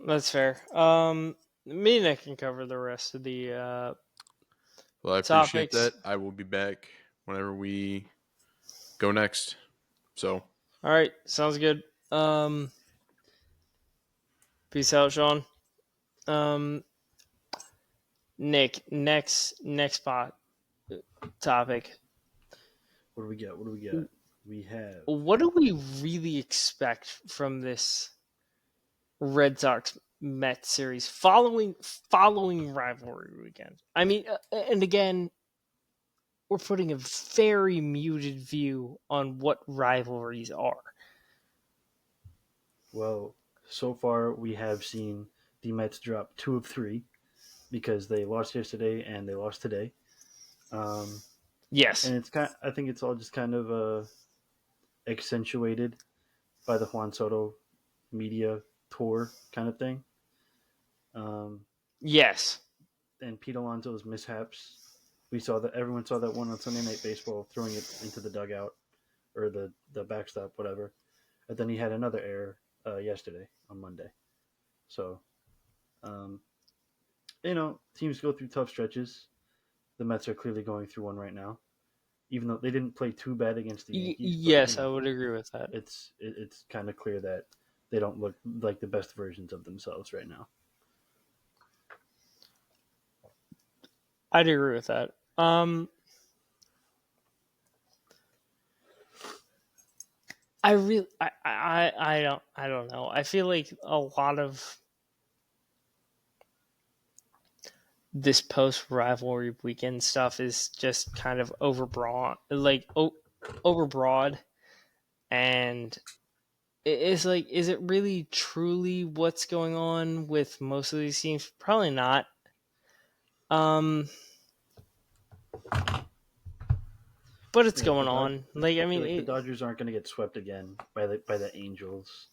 [SPEAKER 1] That's fair. Me and Nick can cover the rest of the
[SPEAKER 2] well, I appreciate
[SPEAKER 1] topics.
[SPEAKER 2] that. I will be back whenever we go next. So,
[SPEAKER 1] All right, sounds good. Peace out, Sean. Nick, next spot topic.
[SPEAKER 3] What do we got? We have.
[SPEAKER 1] What do we really expect from this Red Sox Mets series following rivalry weekend? I mean, and again, we're putting a very muted view on what rivalries are.
[SPEAKER 3] Well, so far we have seen the Mets drop 2 of 3 because they lost yesterday and they lost today.
[SPEAKER 1] Yes,
[SPEAKER 3] And I think it's all just kind of accentuated by the Juan Soto media tour kind of thing.
[SPEAKER 1] yes,
[SPEAKER 3] And Pete Alonso's mishaps. Everyone saw that one on Sunday Night Baseball, throwing it into the dugout or the backstop, whatever. and then he had another error yesterday on Monday. So, um, teams go through tough stretches. The Mets are clearly going through one right now, even though they didn't play too bad against the Yankees. But
[SPEAKER 1] Yes, I would agree with that.
[SPEAKER 3] it's kind of clear that they don't look like the best versions of themselves right now.
[SPEAKER 1] I'd agree with that. I don't know. I feel like a lot of this post rivalry weekend stuff is just kind of overbroad, overbroad, and it's like, is it really truly what's going on with most of these teams? Probably not. But it's going on. Like, I mean,
[SPEAKER 3] the Dodgers aren't going to get swept again by the Angels.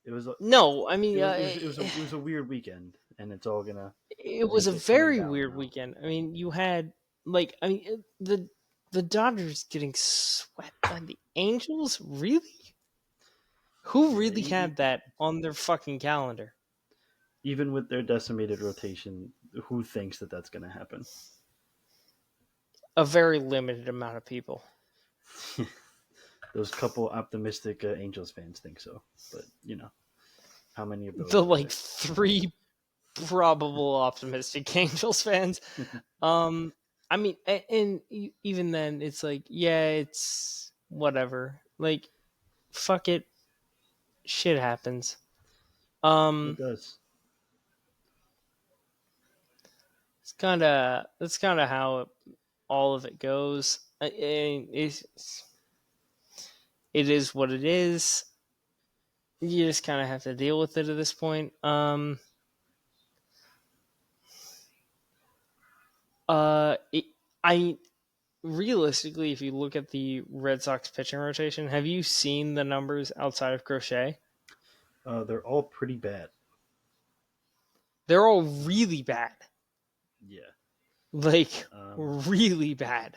[SPEAKER 3] It was
[SPEAKER 1] no. I mean,
[SPEAKER 3] it was a weird weekend, and it's all gonna.
[SPEAKER 1] it was a
[SPEAKER 3] It's coming
[SPEAKER 1] very
[SPEAKER 3] down
[SPEAKER 1] weird
[SPEAKER 3] now.
[SPEAKER 1] weekend. I mean, you had the Dodgers getting swept by the Angels. Really? Who
[SPEAKER 3] Yeah,
[SPEAKER 1] really had that on their fucking calendar?
[SPEAKER 3] even with their decimated rotation, who thinks that that's going to happen?
[SPEAKER 1] A very limited amount of people.
[SPEAKER 3] Those couple optimistic Angels fans think so, but how many of those?
[SPEAKER 1] The like three probable optimistic Angels fans. I mean, and even then, it's like, yeah, it's whatever. Like, fuck it, shit happens.
[SPEAKER 3] It does.
[SPEAKER 1] That's kind of how all of it goes. It is what it is. You just kind of have to deal with it at this point. I realistically, if you look at the Red Sox pitching rotation, have you seen the numbers outside of Crochet?
[SPEAKER 3] They're all pretty bad.
[SPEAKER 1] They're all really bad.
[SPEAKER 3] Yeah.
[SPEAKER 1] Like, really bad.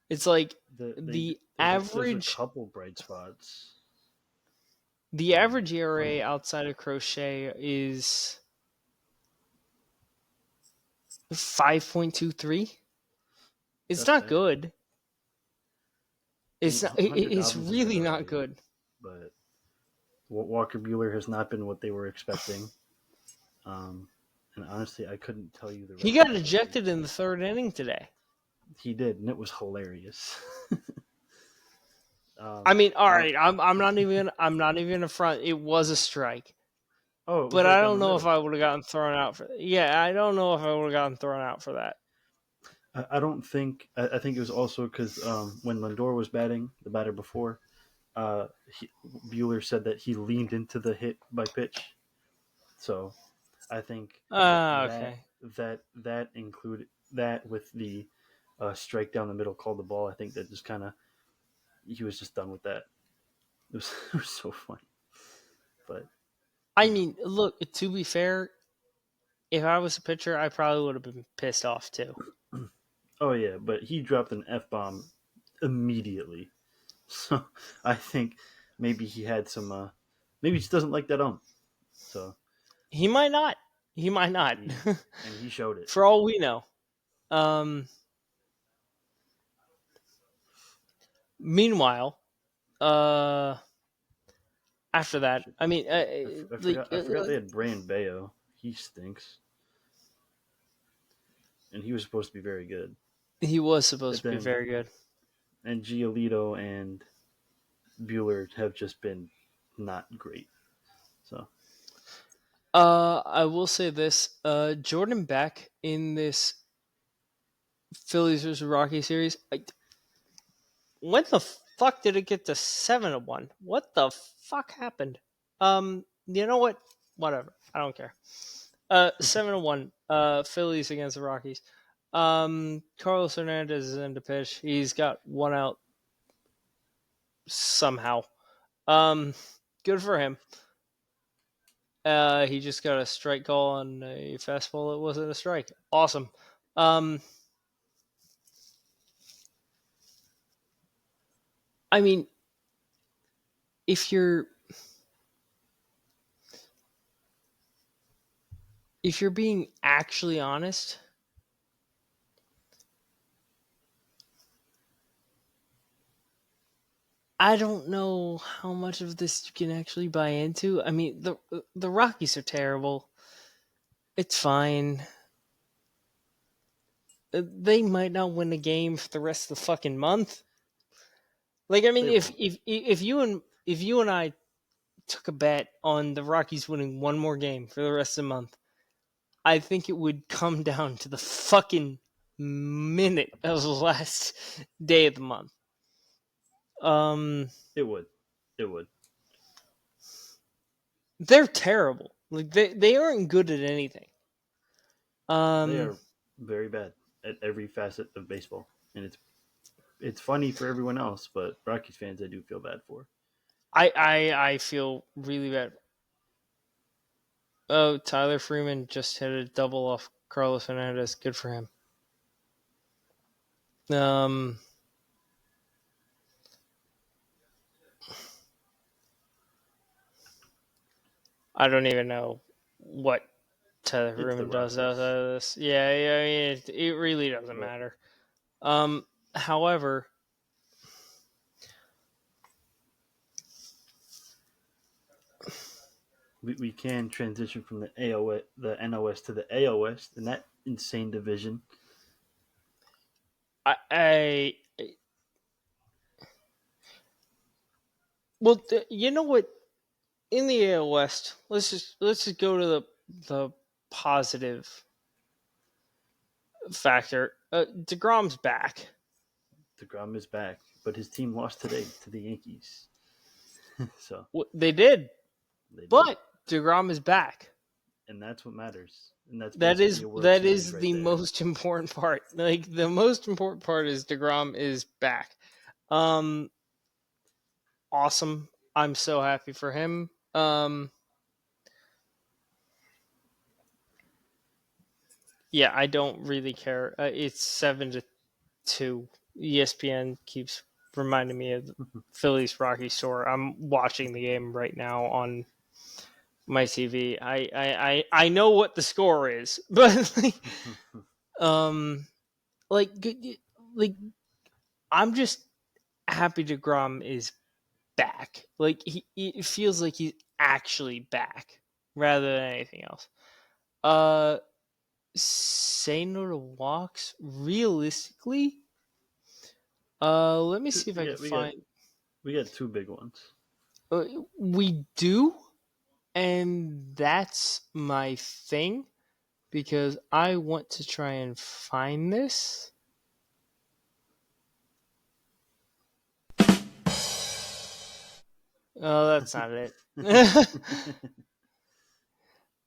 [SPEAKER 1] It's like the average.
[SPEAKER 3] There's a couple bright spots.
[SPEAKER 1] The average ERA outside of Crochet is 5.23. It's not good. It's not, it's really not good.
[SPEAKER 3] But Walker Buehler has not been what they were expecting. And honestly, I couldn't tell you the rest.
[SPEAKER 1] He got ejected in the third inning today.
[SPEAKER 3] He did, and it was hilarious.
[SPEAKER 1] I mean, all right, I'm not even a front. It was a strike.
[SPEAKER 3] Oh,
[SPEAKER 1] but I don't know if I would have gotten thrown out for. Yeah, I don't know if I would have gotten thrown out for that.
[SPEAKER 3] I don't think. I think it was also because when Lindor was batting, the batter before, Buehler said that he leaned into the hit by pitch. So, I think
[SPEAKER 1] okay.
[SPEAKER 3] that included that with the strike down the middle, called the ball. I think that just kind of he was just done with that. It was so funny. But
[SPEAKER 1] I mean, look, to be fair, if I was a pitcher, I probably would have been pissed off too.
[SPEAKER 3] Oh yeah, but he dropped an F-bomb immediately. So I think maybe he had some. Maybe he just doesn't like that So
[SPEAKER 1] he might not. He might not.
[SPEAKER 3] And he showed it.
[SPEAKER 1] For all we know. Meanwhile, after that, I mean,
[SPEAKER 3] I forgot they had Brayan Bello. He stinks, and he was supposed to be very good.
[SPEAKER 1] He was supposed to be very good.
[SPEAKER 3] And Giolito and Buehler have just been not great. So,
[SPEAKER 1] I will say this: Jordan Beck in this Phillies vs. Rockies series. When the fuck did it get to 7-1? What the fuck happened? You know what? Whatever. I don't care. 7-1. Phillies against the Rockies. Carlos Hernandez is in to pitch. He's got one out somehow. Good for him. He just got a strike call on a fastball. It wasn't a strike. Awesome. I mean, if you're being actually honest, I don't know how much of this you can actually buy into. I mean, the Rockies are terrible. It's fine. They might not win a game for the rest of the fucking month. Like, I mean,
[SPEAKER 3] They won't.
[SPEAKER 1] if you and I took a bet on the Rockies winning one more game for the rest of the month, I think it would come down to the fucking minute of the last day of the month.
[SPEAKER 3] It would.
[SPEAKER 1] They're terrible. Like they aren't good at anything.
[SPEAKER 3] They are very bad at every facet of baseball, and it's funny for everyone else, but Rockies fans I do feel bad for.
[SPEAKER 1] I feel really bad. Oh, Tyler Freeman just hit a double off Carlos Hernandez. Good for him. I don't even know what Tyler Freeman does outside of this. Yeah, I mean, it really doesn't matter. However,
[SPEAKER 3] we can transition from the NOS to the AOS in that insane division.
[SPEAKER 1] Well, you know what? In the AL West, let's just go to the positive factor. DeGrom's back.
[SPEAKER 3] DeGrom is back, but his team lost today to the Yankees. So
[SPEAKER 1] they did, but DeGrom is back,
[SPEAKER 3] and that's what matters. And
[SPEAKER 1] that is the most important part. Like the most important part is DeGrom is back. Awesome. I'm so happy for him. Yeah, I don't really care. It's 7-2. ESPN keeps reminding me of the Phillies Rockies score. I'm watching the game right now on my TV. I know what the score is, but like I'm just happy DeGrom is back. Like it feels like he's actually back rather than anything else. Say no to walks. Realistically, let me see if I can find.
[SPEAKER 3] We got two big ones.
[SPEAKER 1] We do, and that's my thing because I want to try and find this. Oh, that's not it.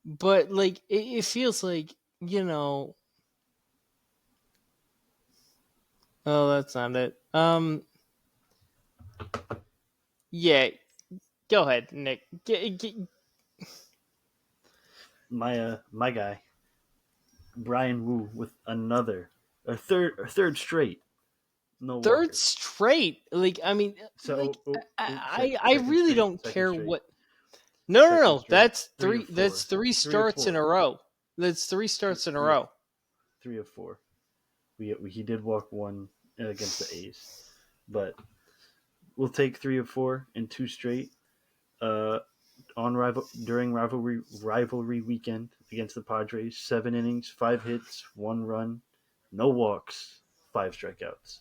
[SPEAKER 1] But like, it feels like, you know. Oh, that's not it. Yeah, go ahead, Nick.
[SPEAKER 3] My guy, Brian Wu, with a third straight. No
[SPEAKER 1] Third
[SPEAKER 3] walker.
[SPEAKER 1] straight. Like, I mean,
[SPEAKER 3] So
[SPEAKER 1] I really don't care
[SPEAKER 3] straight.
[SPEAKER 1] what. No.
[SPEAKER 3] Straight,
[SPEAKER 1] that's three. That's three starts in a row. That's three starts in a row.
[SPEAKER 3] 3 of 4. He did walk one against the A's, but we'll take 3 of 4 and 2 straight. During rivalry weekend against the Padres, 7 innings, 5 hits, 1 run, no walks, 5 strikeouts.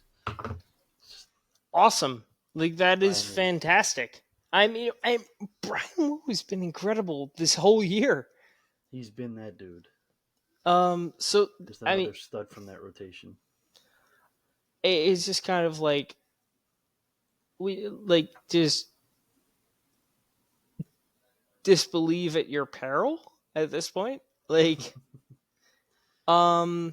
[SPEAKER 1] Awesome. Like that is fantastic. I mean, Brian Wu has been incredible this whole year.
[SPEAKER 3] He's been that dude.
[SPEAKER 1] So
[SPEAKER 3] just another stud from that rotation.
[SPEAKER 1] It's just kind of like we like just disbelieve at your peril at this point. Like, good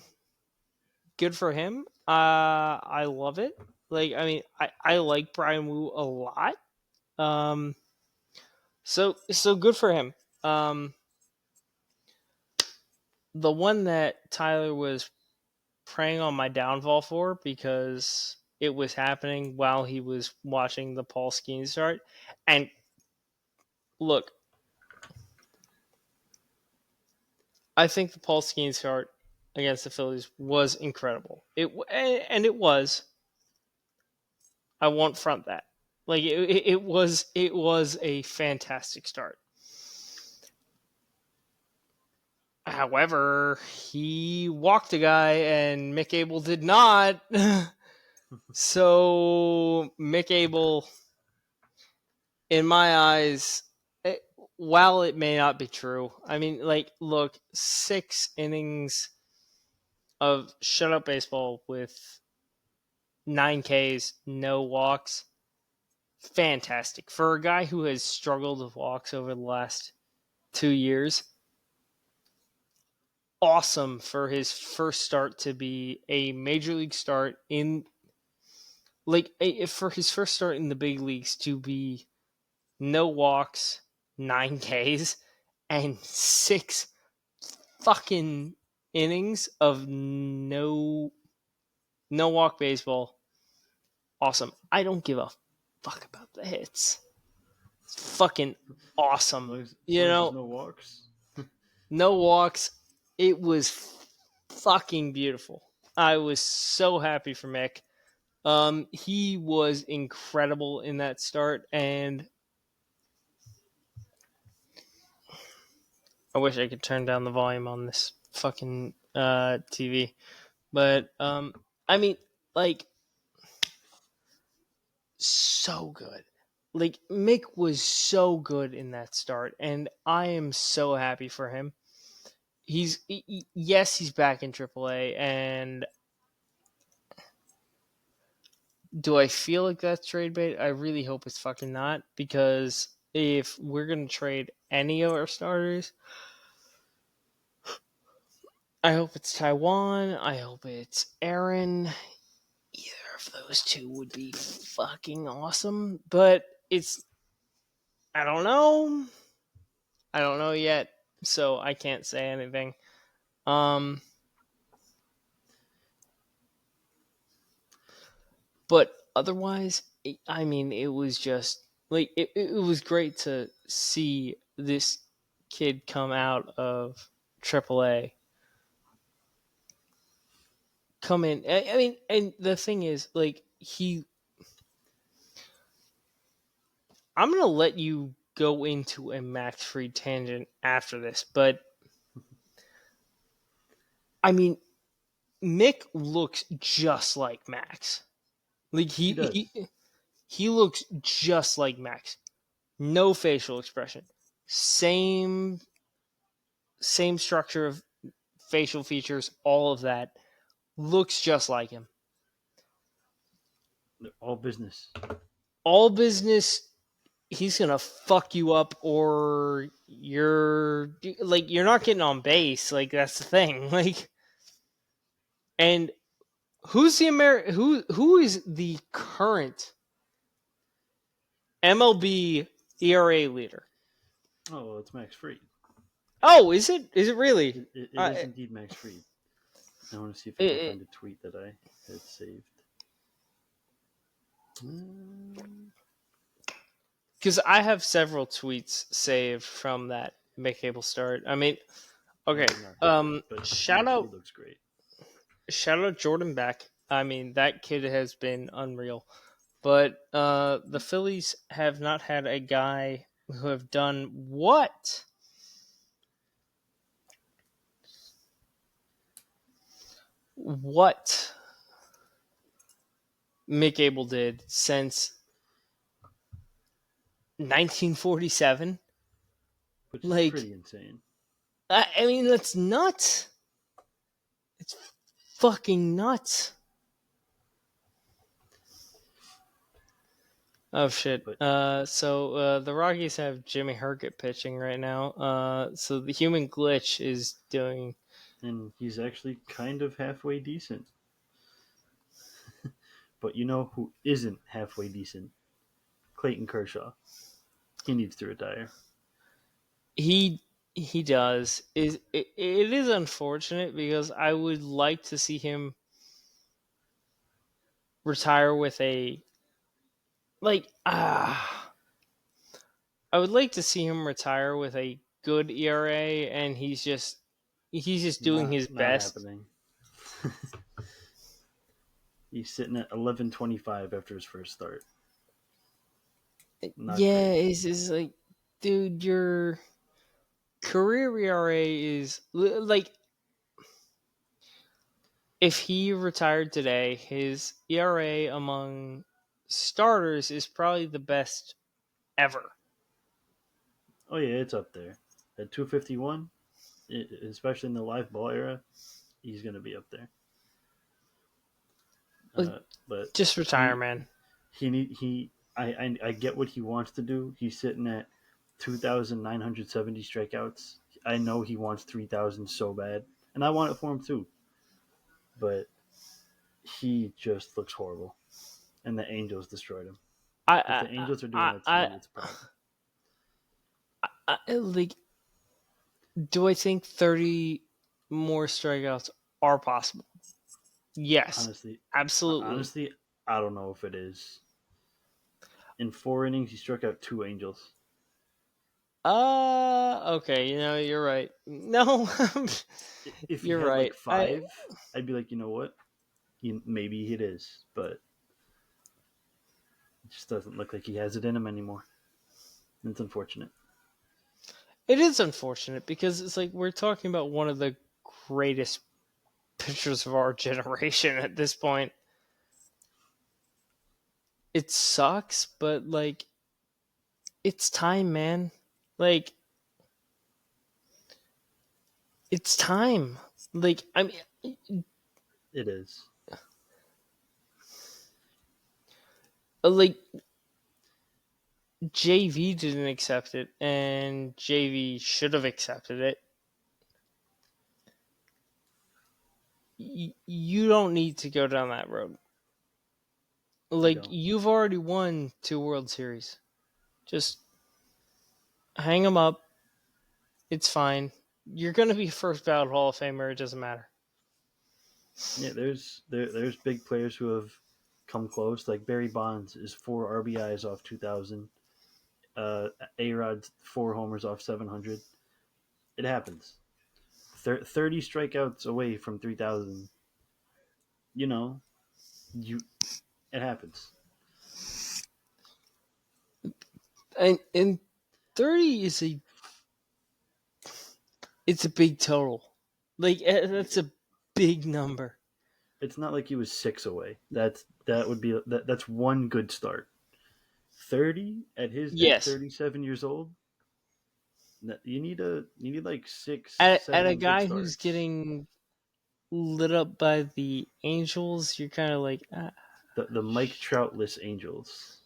[SPEAKER 1] for him. I love it. Like, I mean, I like Brian Wu a lot. So good for him. The one that Tyler was preying on my downfall for because it was happening while he was watching the Paul Skeens start, and look, I think the Paul Skeens start against the Phillies was incredible. It was. I won't front that. Like it was a fantastic start. However, he walked a guy and Mick Abel did not. So Mick Abel, in my eyes, while it may not be true, I mean, like, look, 6 innings of shutout baseball with 9 Ks, no walks. Fantastic. For a guy who has struggled with walks over the last 2 years, awesome for his first start to be a major league start in, like, for his first start in the big leagues to be no walks, 9 Ks, and 6 fucking innings of no walk baseball. Awesome. I don't give a fuck about the hits. It's fucking awesome. You know,
[SPEAKER 3] no walks.
[SPEAKER 1] no walks. It was fucking beautiful. I was so happy for Mick. He was incredible in that start, and I wish I could turn down the volume on this fucking TV. But I mean, like, so good. Like, Mick was so good in that start, and I am so happy for him. Yes, he's back in AAA, and do I feel like that's trade bait? I really hope it's fucking not, because if we're gonna trade any of our starters, I hope it's Taiwan. I hope it's Aaron. Either of those two would be fucking awesome, but it's, I don't know. I don't know yet, so I can't say anything. But otherwise, I mean, it was just like it was great to see this kid come out of AAA, come in. I mean, and the thing is, like, I'm gonna let you go into a Max Fried tangent after this, but I mean, Mick looks just like Max. Like
[SPEAKER 3] He does.
[SPEAKER 1] he looks just like Max. No facial expression. Same structure of facial features, all of that. Looks just like him.
[SPEAKER 3] All business.
[SPEAKER 1] All business. He's gonna fuck you up, or you're not getting on base. Like, that's the thing. Like, and who's the who is the current MLB ERA leader?
[SPEAKER 3] Oh, well, it's Max Fried.
[SPEAKER 1] Oh, is it? Is it really?
[SPEAKER 3] It is indeed Max Fried. I want to see if I can find a tweet that I had saved.
[SPEAKER 1] Because I have several tweets saved from that Mick Abel start. I mean, okay.
[SPEAKER 3] But
[SPEAKER 1] Shout
[SPEAKER 3] Max
[SPEAKER 1] out,
[SPEAKER 3] Fried looks great.
[SPEAKER 1] shout out Jordan Beck. I mean, that kid has been unreal. But the Phillies have not had a guy who have done what Mick Abel did since 1947.
[SPEAKER 3] Which is
[SPEAKER 1] Like,
[SPEAKER 3] pretty insane.
[SPEAKER 1] I mean, that's nuts. It's fucking nuts. Oh shit. So the Rockies have Jimmy Herget pitching right now. So the human glitch is doing,
[SPEAKER 3] And he's actually kind of halfway decent. But you know who isn't halfway decent? Clayton Kershaw. He needs to retire.
[SPEAKER 1] he does. It is unfortunate because I would like to see him retire with a, like, I would like to see him retire with a good ERA, and he's just doing his
[SPEAKER 3] Not
[SPEAKER 1] best.
[SPEAKER 3] happening. He's sitting at 11.25 after his first start. Not
[SPEAKER 1] yeah,
[SPEAKER 3] great.
[SPEAKER 1] it's like, dude, your career ERA is like, if he retired today, his ERA among starters is probably the best ever.
[SPEAKER 3] Oh yeah, it's up there at 251, especially in the live ball era. He's going to be up there.
[SPEAKER 1] Like,
[SPEAKER 3] But
[SPEAKER 1] just retire,
[SPEAKER 3] he
[SPEAKER 1] man.
[SPEAKER 3] I get what he wants to do. He's sitting at 2,970 strikeouts. I know he wants 3,000 so bad, and I want it for him too. But he just looks horrible, and the Angels destroyed him. If the Angels are doing that to me, it's a problem.
[SPEAKER 1] Like, do I think 30 more strikeouts are possible? Yes, absolutely.
[SPEAKER 3] I don't know if it is. In 4 innings, he struck out 2 Angels.
[SPEAKER 1] Okay, you're right. No,
[SPEAKER 3] If he
[SPEAKER 1] you're
[SPEAKER 3] had
[SPEAKER 1] right.
[SPEAKER 3] like 5, I'd be like, you know what? Maybe it is, but it just doesn't look like he has it in him anymore. It's unfortunate.
[SPEAKER 1] It is unfortunate because it's like we're talking about one of the greatest pitchers of our generation at this point. It sucks, but like, it's time, man. Like, it's time. Like, I mean,
[SPEAKER 3] It is.
[SPEAKER 1] like, JV didn't accept it, and JV should have accepted it. You don't need to go down that road. Like, you've already won 2 World Series. Just hang them up. It's fine. You're going to be first ballot Hall of Famer. It doesn't matter.
[SPEAKER 3] Yeah, there's big players who have come close. Like Barry Bonds is 4 RBIs off 2,000. A-Rod's 4 homers off 700. It happens. 30 strikeouts away from 3,000. You know, it happens.
[SPEAKER 1] And 30 it's a big total. Like, that's a big number.
[SPEAKER 3] It's not like he was 6 away. That's 1 good start. 30 at 37 years old. You need like 6,
[SPEAKER 1] At
[SPEAKER 3] 7
[SPEAKER 1] a
[SPEAKER 3] good
[SPEAKER 1] guy
[SPEAKER 3] starts.
[SPEAKER 1] who's getting lit up by the Angels, you're kind of like,
[SPEAKER 3] the Mike Troutless Angels.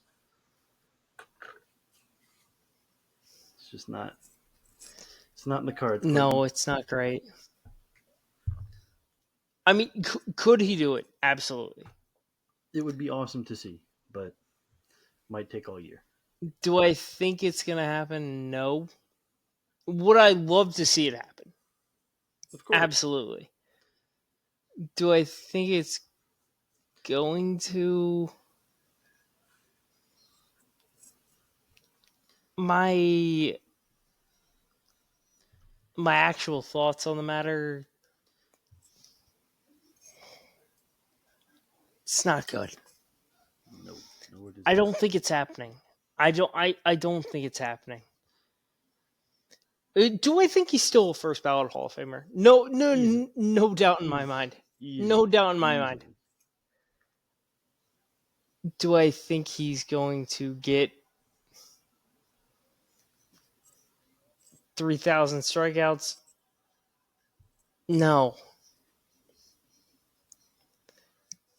[SPEAKER 3] It's just not. It's not in the cards.
[SPEAKER 1] no, it's not great. I mean, could he do it? Absolutely.
[SPEAKER 3] It would be awesome to see, but might take all year.
[SPEAKER 1] Do I think it's going to happen? No. Would I love to see it happen?
[SPEAKER 3] Of course.
[SPEAKER 1] Absolutely. Do I think it's going to? My actual thoughts on the matter, it's not good.
[SPEAKER 3] No, it is
[SPEAKER 1] I don't think it's happening. I don't think it's happening. Do I think he's still a first ballot Hall of Famer? No, no doubt in my mind. No doubt in my mind. Do I think he's going to get 3,000 strikeouts? No.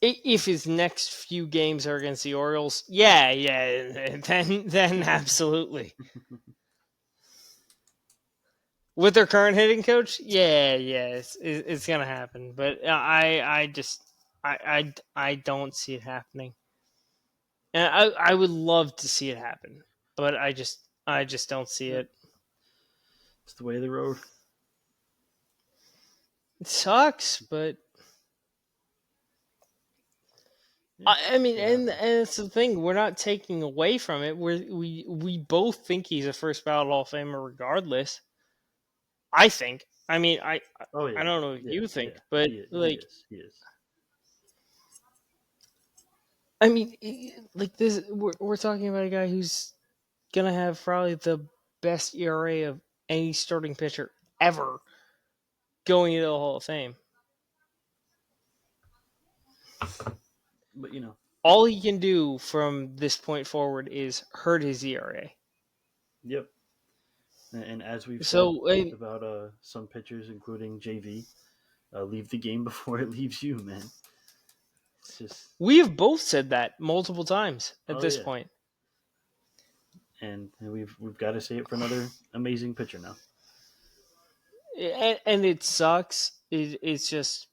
[SPEAKER 1] If his next few games are against the Orioles, yeah, then absolutely. With their current hitting coach, yeah, it's gonna happen. But I don't see it happening, and I would love to see it happen, but I just don't see it.
[SPEAKER 3] It's the way of the road.
[SPEAKER 1] It sucks, but I mean,
[SPEAKER 3] Yeah.
[SPEAKER 1] and it's the thing. We're not taking away from it. We both think he's a first ballot Hall of Famer, regardless. I think. I mean,
[SPEAKER 3] Oh yeah.
[SPEAKER 1] I don't know what
[SPEAKER 3] Yeah.
[SPEAKER 1] you think,
[SPEAKER 3] Yeah.
[SPEAKER 1] but
[SPEAKER 3] He
[SPEAKER 1] like,
[SPEAKER 3] is. He is.
[SPEAKER 1] I mean, like this. We're talking about a guy who's gonna have probably the best ERA of any starting pitcher ever going into the Hall of Fame.
[SPEAKER 3] But
[SPEAKER 1] All he can do from this point forward is hurt his ERA.
[SPEAKER 3] yep. And as we've said
[SPEAKER 1] So
[SPEAKER 3] about some pitchers, including JV, leave the game before it leaves you, man. It's just
[SPEAKER 1] we have both said that multiple times at this
[SPEAKER 3] yeah.
[SPEAKER 1] point.
[SPEAKER 3] And we've got to say it for another amazing pitcher now.
[SPEAKER 1] And it sucks. It's just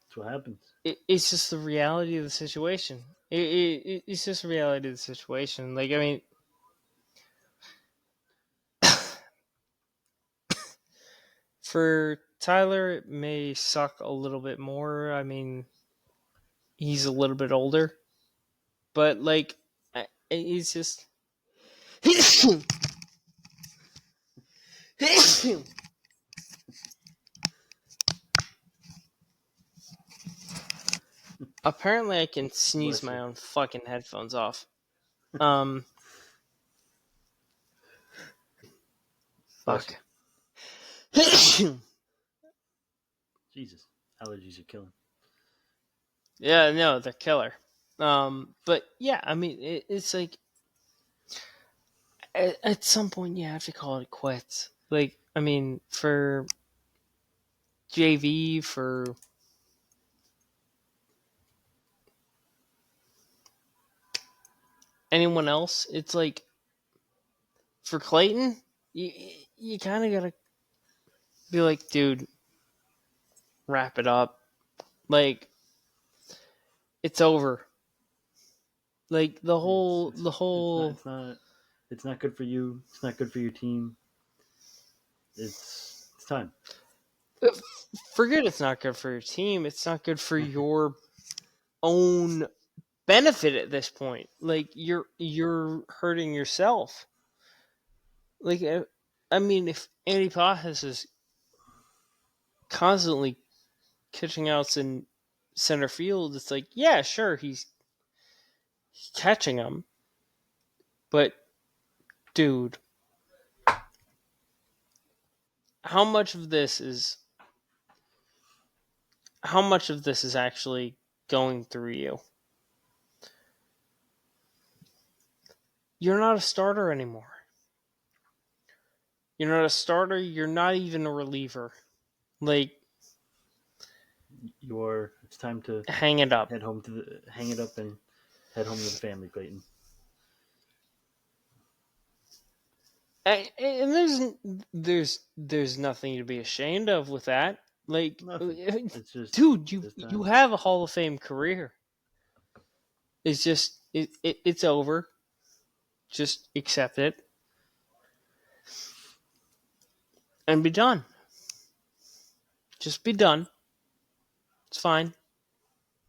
[SPEAKER 3] That's what happens.
[SPEAKER 1] it's just the reality of the situation. It's just the reality of the situation. Like, I mean, for Tyler, it may suck a little bit more. I mean, he's a little bit older, but like, he's just. Apparently, I can sneeze
[SPEAKER 3] Bless
[SPEAKER 1] my
[SPEAKER 3] you.
[SPEAKER 1] own fucking headphones off.
[SPEAKER 3] Bless
[SPEAKER 1] Fuck.
[SPEAKER 3] Jesus, allergies are killing.
[SPEAKER 1] Yeah, no, they're killer. But yeah, I mean, it's like at some point you have to call it quits. Like, I mean, for JV, for anyone else, it's like for Clayton, you kind of gotta be like, dude, wrap it up. Like, it's over. Like the whole,
[SPEAKER 3] It's
[SPEAKER 1] the whole.
[SPEAKER 3] it's not good for you. It's not good for your team. It's time.
[SPEAKER 1] Forget it's not good for your team. It's not good for your own benefit at this point. Like you're hurting yourself. Like I mean, if Andy Pajas is constantly catching outs in center field, it's like, yeah, sure, he's catching them, but dude, how much of this is actually going through you? You're not a starter anymore. You're not a starter. You're not even a reliever. Like,
[SPEAKER 3] It's time to
[SPEAKER 1] hang it up.
[SPEAKER 3] hang it up and head home to the family, Clayton.
[SPEAKER 1] And there's nothing to be ashamed of with that. Like,
[SPEAKER 3] Nothing. It's just,
[SPEAKER 1] dude, you
[SPEAKER 3] time.
[SPEAKER 1] have a Hall of Fame career. It's just it's over. Just accept it and be done. Just be done. It's fine.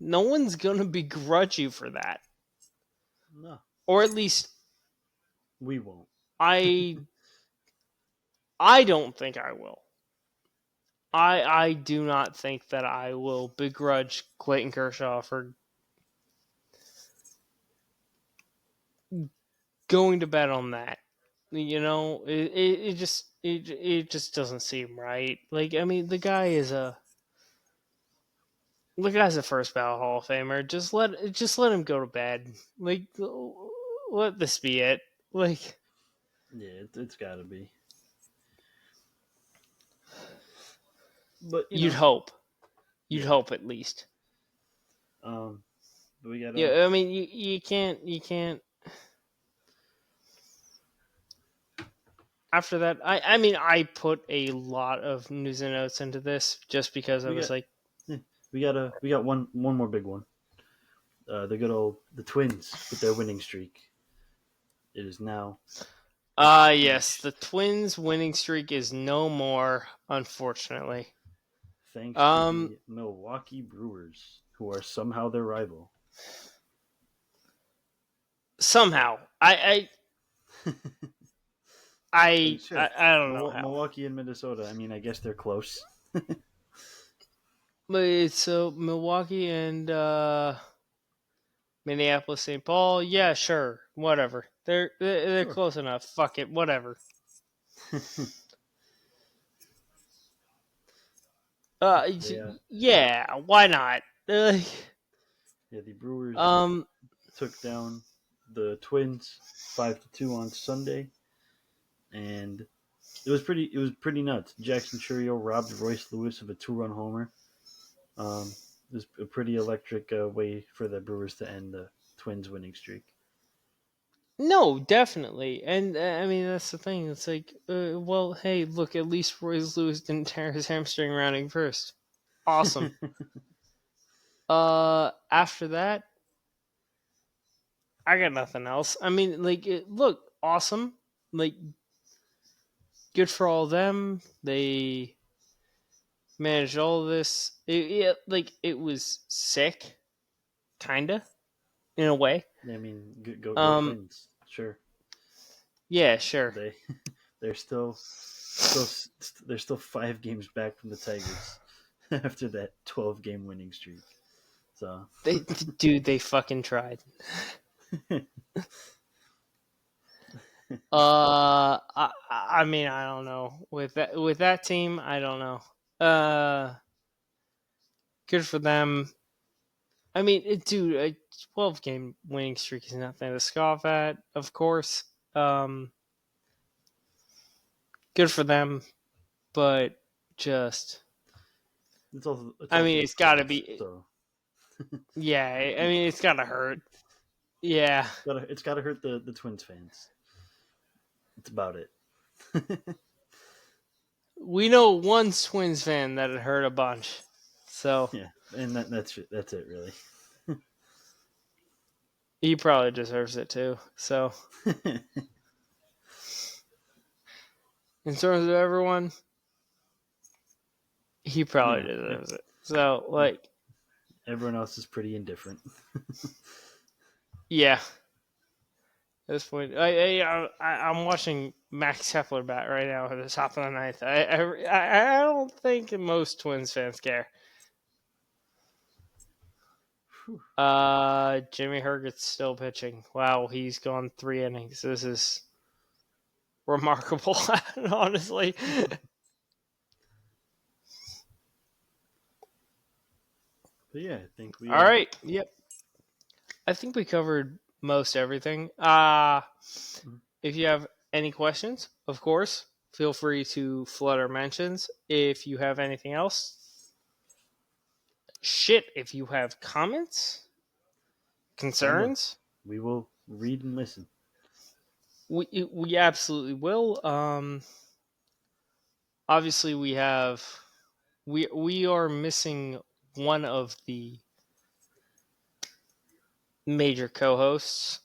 [SPEAKER 1] No one's gonna begrudge you for that,
[SPEAKER 3] No,
[SPEAKER 1] or at least
[SPEAKER 3] we won't.
[SPEAKER 1] I don't think I will. I do not think that I will begrudge Clayton Kershaw for going to bet on that. You know, it just doesn't seem right. Like, I mean, the guy's a first ballot Hall of Famer. Just let him go to bed. Like, let this be it. Like,
[SPEAKER 3] Yeah, it's got to be. But
[SPEAKER 1] you'd hope. You'd hope at least.
[SPEAKER 3] But we got.
[SPEAKER 1] Yeah, I mean, you can't. After that, I mean, I put a lot of news and notes into this just because I was like,
[SPEAKER 3] we got one more big one. The Twins with their winning streak. It is now.
[SPEAKER 1] Yes, the Twins' winning streak is no more, unfortunately.
[SPEAKER 3] Thanks to the Milwaukee Brewers, who are somehow their rival.
[SPEAKER 1] Somehow, I
[SPEAKER 3] Sure.
[SPEAKER 1] don't know how.
[SPEAKER 3] Milwaukee and Minnesota. I mean, I guess they're close.
[SPEAKER 1] But it's Milwaukee and Minneapolis, St. Paul. Yeah, sure, whatever. They're
[SPEAKER 3] Sure.
[SPEAKER 1] close enough. Fuck it, whatever. Yeah, why not?
[SPEAKER 3] Yeah, the Brewers
[SPEAKER 1] Um,
[SPEAKER 3] took down the Twins 5-2 on Sunday, and it was pretty nuts. Jackson Churio robbed Royce Lewis of a 2-run homer. It was a pretty electric way for the Brewers to end the Twins winning streak.
[SPEAKER 1] no, definitely, and I mean that's the thing. It's like, well, hey, look, at least Royce Lewis didn't tear his hamstring rounding first. Awesome. After that, I got nothing else. I mean, like, look, awesome. Like, good for all of them. They managed all of this. It was sick, kinda, in a way.
[SPEAKER 3] I mean, go
[SPEAKER 1] Um,
[SPEAKER 3] Twins, sure.
[SPEAKER 1] yeah, sure.
[SPEAKER 3] They're still they're still 5 games back from the Tigers after that 12-game winning streak. So
[SPEAKER 1] They fucking tried. I mean, I don't know with that team. I don't know. Good for them. I mean, dude, a 12-game winning streak is nothing to scoff at. Of course, good for them, but just.
[SPEAKER 3] it's also
[SPEAKER 1] I mean,
[SPEAKER 3] the
[SPEAKER 1] it's got to
[SPEAKER 3] Twins,
[SPEAKER 1] be.
[SPEAKER 3] so
[SPEAKER 1] Yeah, I mean, it's got to hurt. Yeah.
[SPEAKER 3] it's gotta hurt the Twins fans. That's about it.
[SPEAKER 1] We know one Twins fan that it hurt a bunch. So
[SPEAKER 3] Yeah, and that's it really.
[SPEAKER 1] he probably deserves it too. So in terms of everyone, he probably deserves it. So like
[SPEAKER 3] everyone else is pretty indifferent.
[SPEAKER 1] yeah. At this point, I'm watching Max Kepler bat right now at the top of the ninth. I don't think most Twins fans care. Jimmy Herget's still pitching. Wow, he's gone 3 innings. This is remarkable, honestly.
[SPEAKER 3] But yeah, I think we.
[SPEAKER 1] All right. Yep. I think we covered most everything. If you have any questions, of course, feel free to flood our mentions. If you have anything else, if you have comments, concerns,
[SPEAKER 3] we will read and listen.
[SPEAKER 1] we absolutely will. Obviously, we are missing one of the major co-hosts.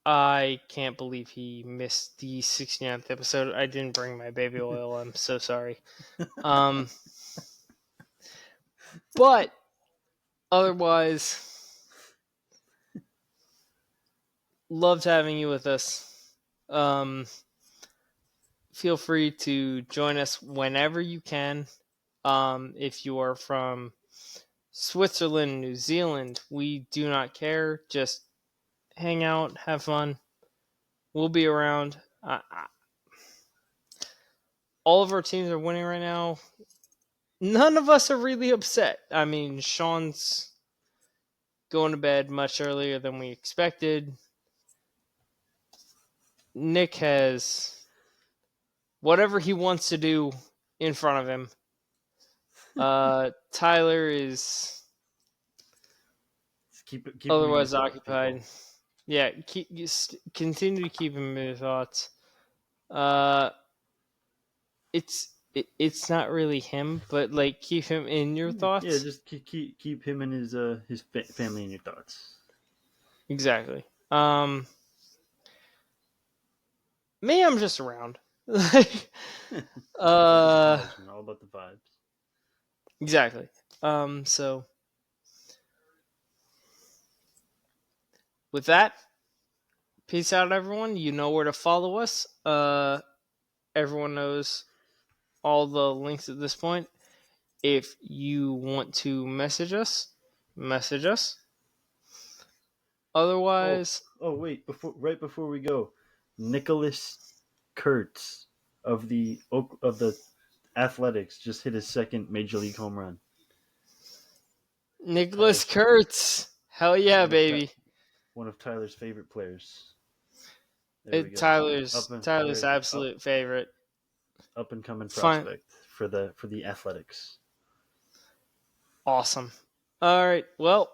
[SPEAKER 1] I can't believe he missed the 69th episode. I didn't bring my baby oil. I'm so sorry. But otherwise, loved having you with us. Feel free to join us whenever you can. If you are from Switzerland, New Zealand, we do not care. Just hang out, have fun. We'll be around. All of our teams are winning right now. None of us are really upset. I mean, Sean's going to bed much earlier than we expected. Nick has whatever he wants to do in front of him. Tyler is
[SPEAKER 3] Keep
[SPEAKER 1] otherwise occupied. Yeah, continue to keep him in your thoughts. It's not really him, but like keep him in your thoughts.
[SPEAKER 3] Yeah, just keep him and his family in your thoughts.
[SPEAKER 1] Exactly. Me, I'm just around.
[SPEAKER 3] All about the vibes.
[SPEAKER 1] Exactly. So with that, peace out, everyone. You know where to follow us. Everyone knows all the links at this point. If you want to message us, message us.
[SPEAKER 3] Oh,
[SPEAKER 1] Otherwise,
[SPEAKER 3] wait! Right before we go, Nicholas Kurtz of the Athletics just hit his second major league home run.
[SPEAKER 1] Nicholas
[SPEAKER 3] Tyler's
[SPEAKER 1] Kurtz. Hell yeah,
[SPEAKER 3] one of
[SPEAKER 1] baby.
[SPEAKER 3] one of Tyler's favorite players. There we go.
[SPEAKER 1] Tyler's
[SPEAKER 3] There we go.
[SPEAKER 1] absolute favorite.
[SPEAKER 3] Up and coming
[SPEAKER 1] Fun.
[SPEAKER 3] prospect for the Athletics.
[SPEAKER 1] Awesome. All right. Well,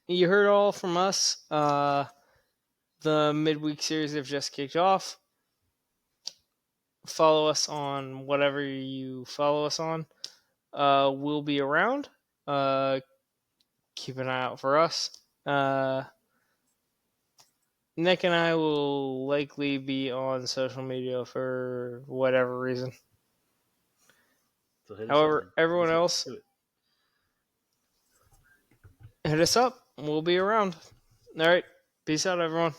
[SPEAKER 1] you heard all from us. The midweek series have just kicked off. Follow us on whatever you follow us on. We'll be around. Keep an eye out for us. Nick and I will likely be on social media for whatever reason.
[SPEAKER 3] So hit us up,
[SPEAKER 1] However,
[SPEAKER 3] man.
[SPEAKER 1] everyone
[SPEAKER 3] Let's
[SPEAKER 1] else,
[SPEAKER 3] do it.
[SPEAKER 1] hit us up. We'll be around. All right. Peace out, everyone.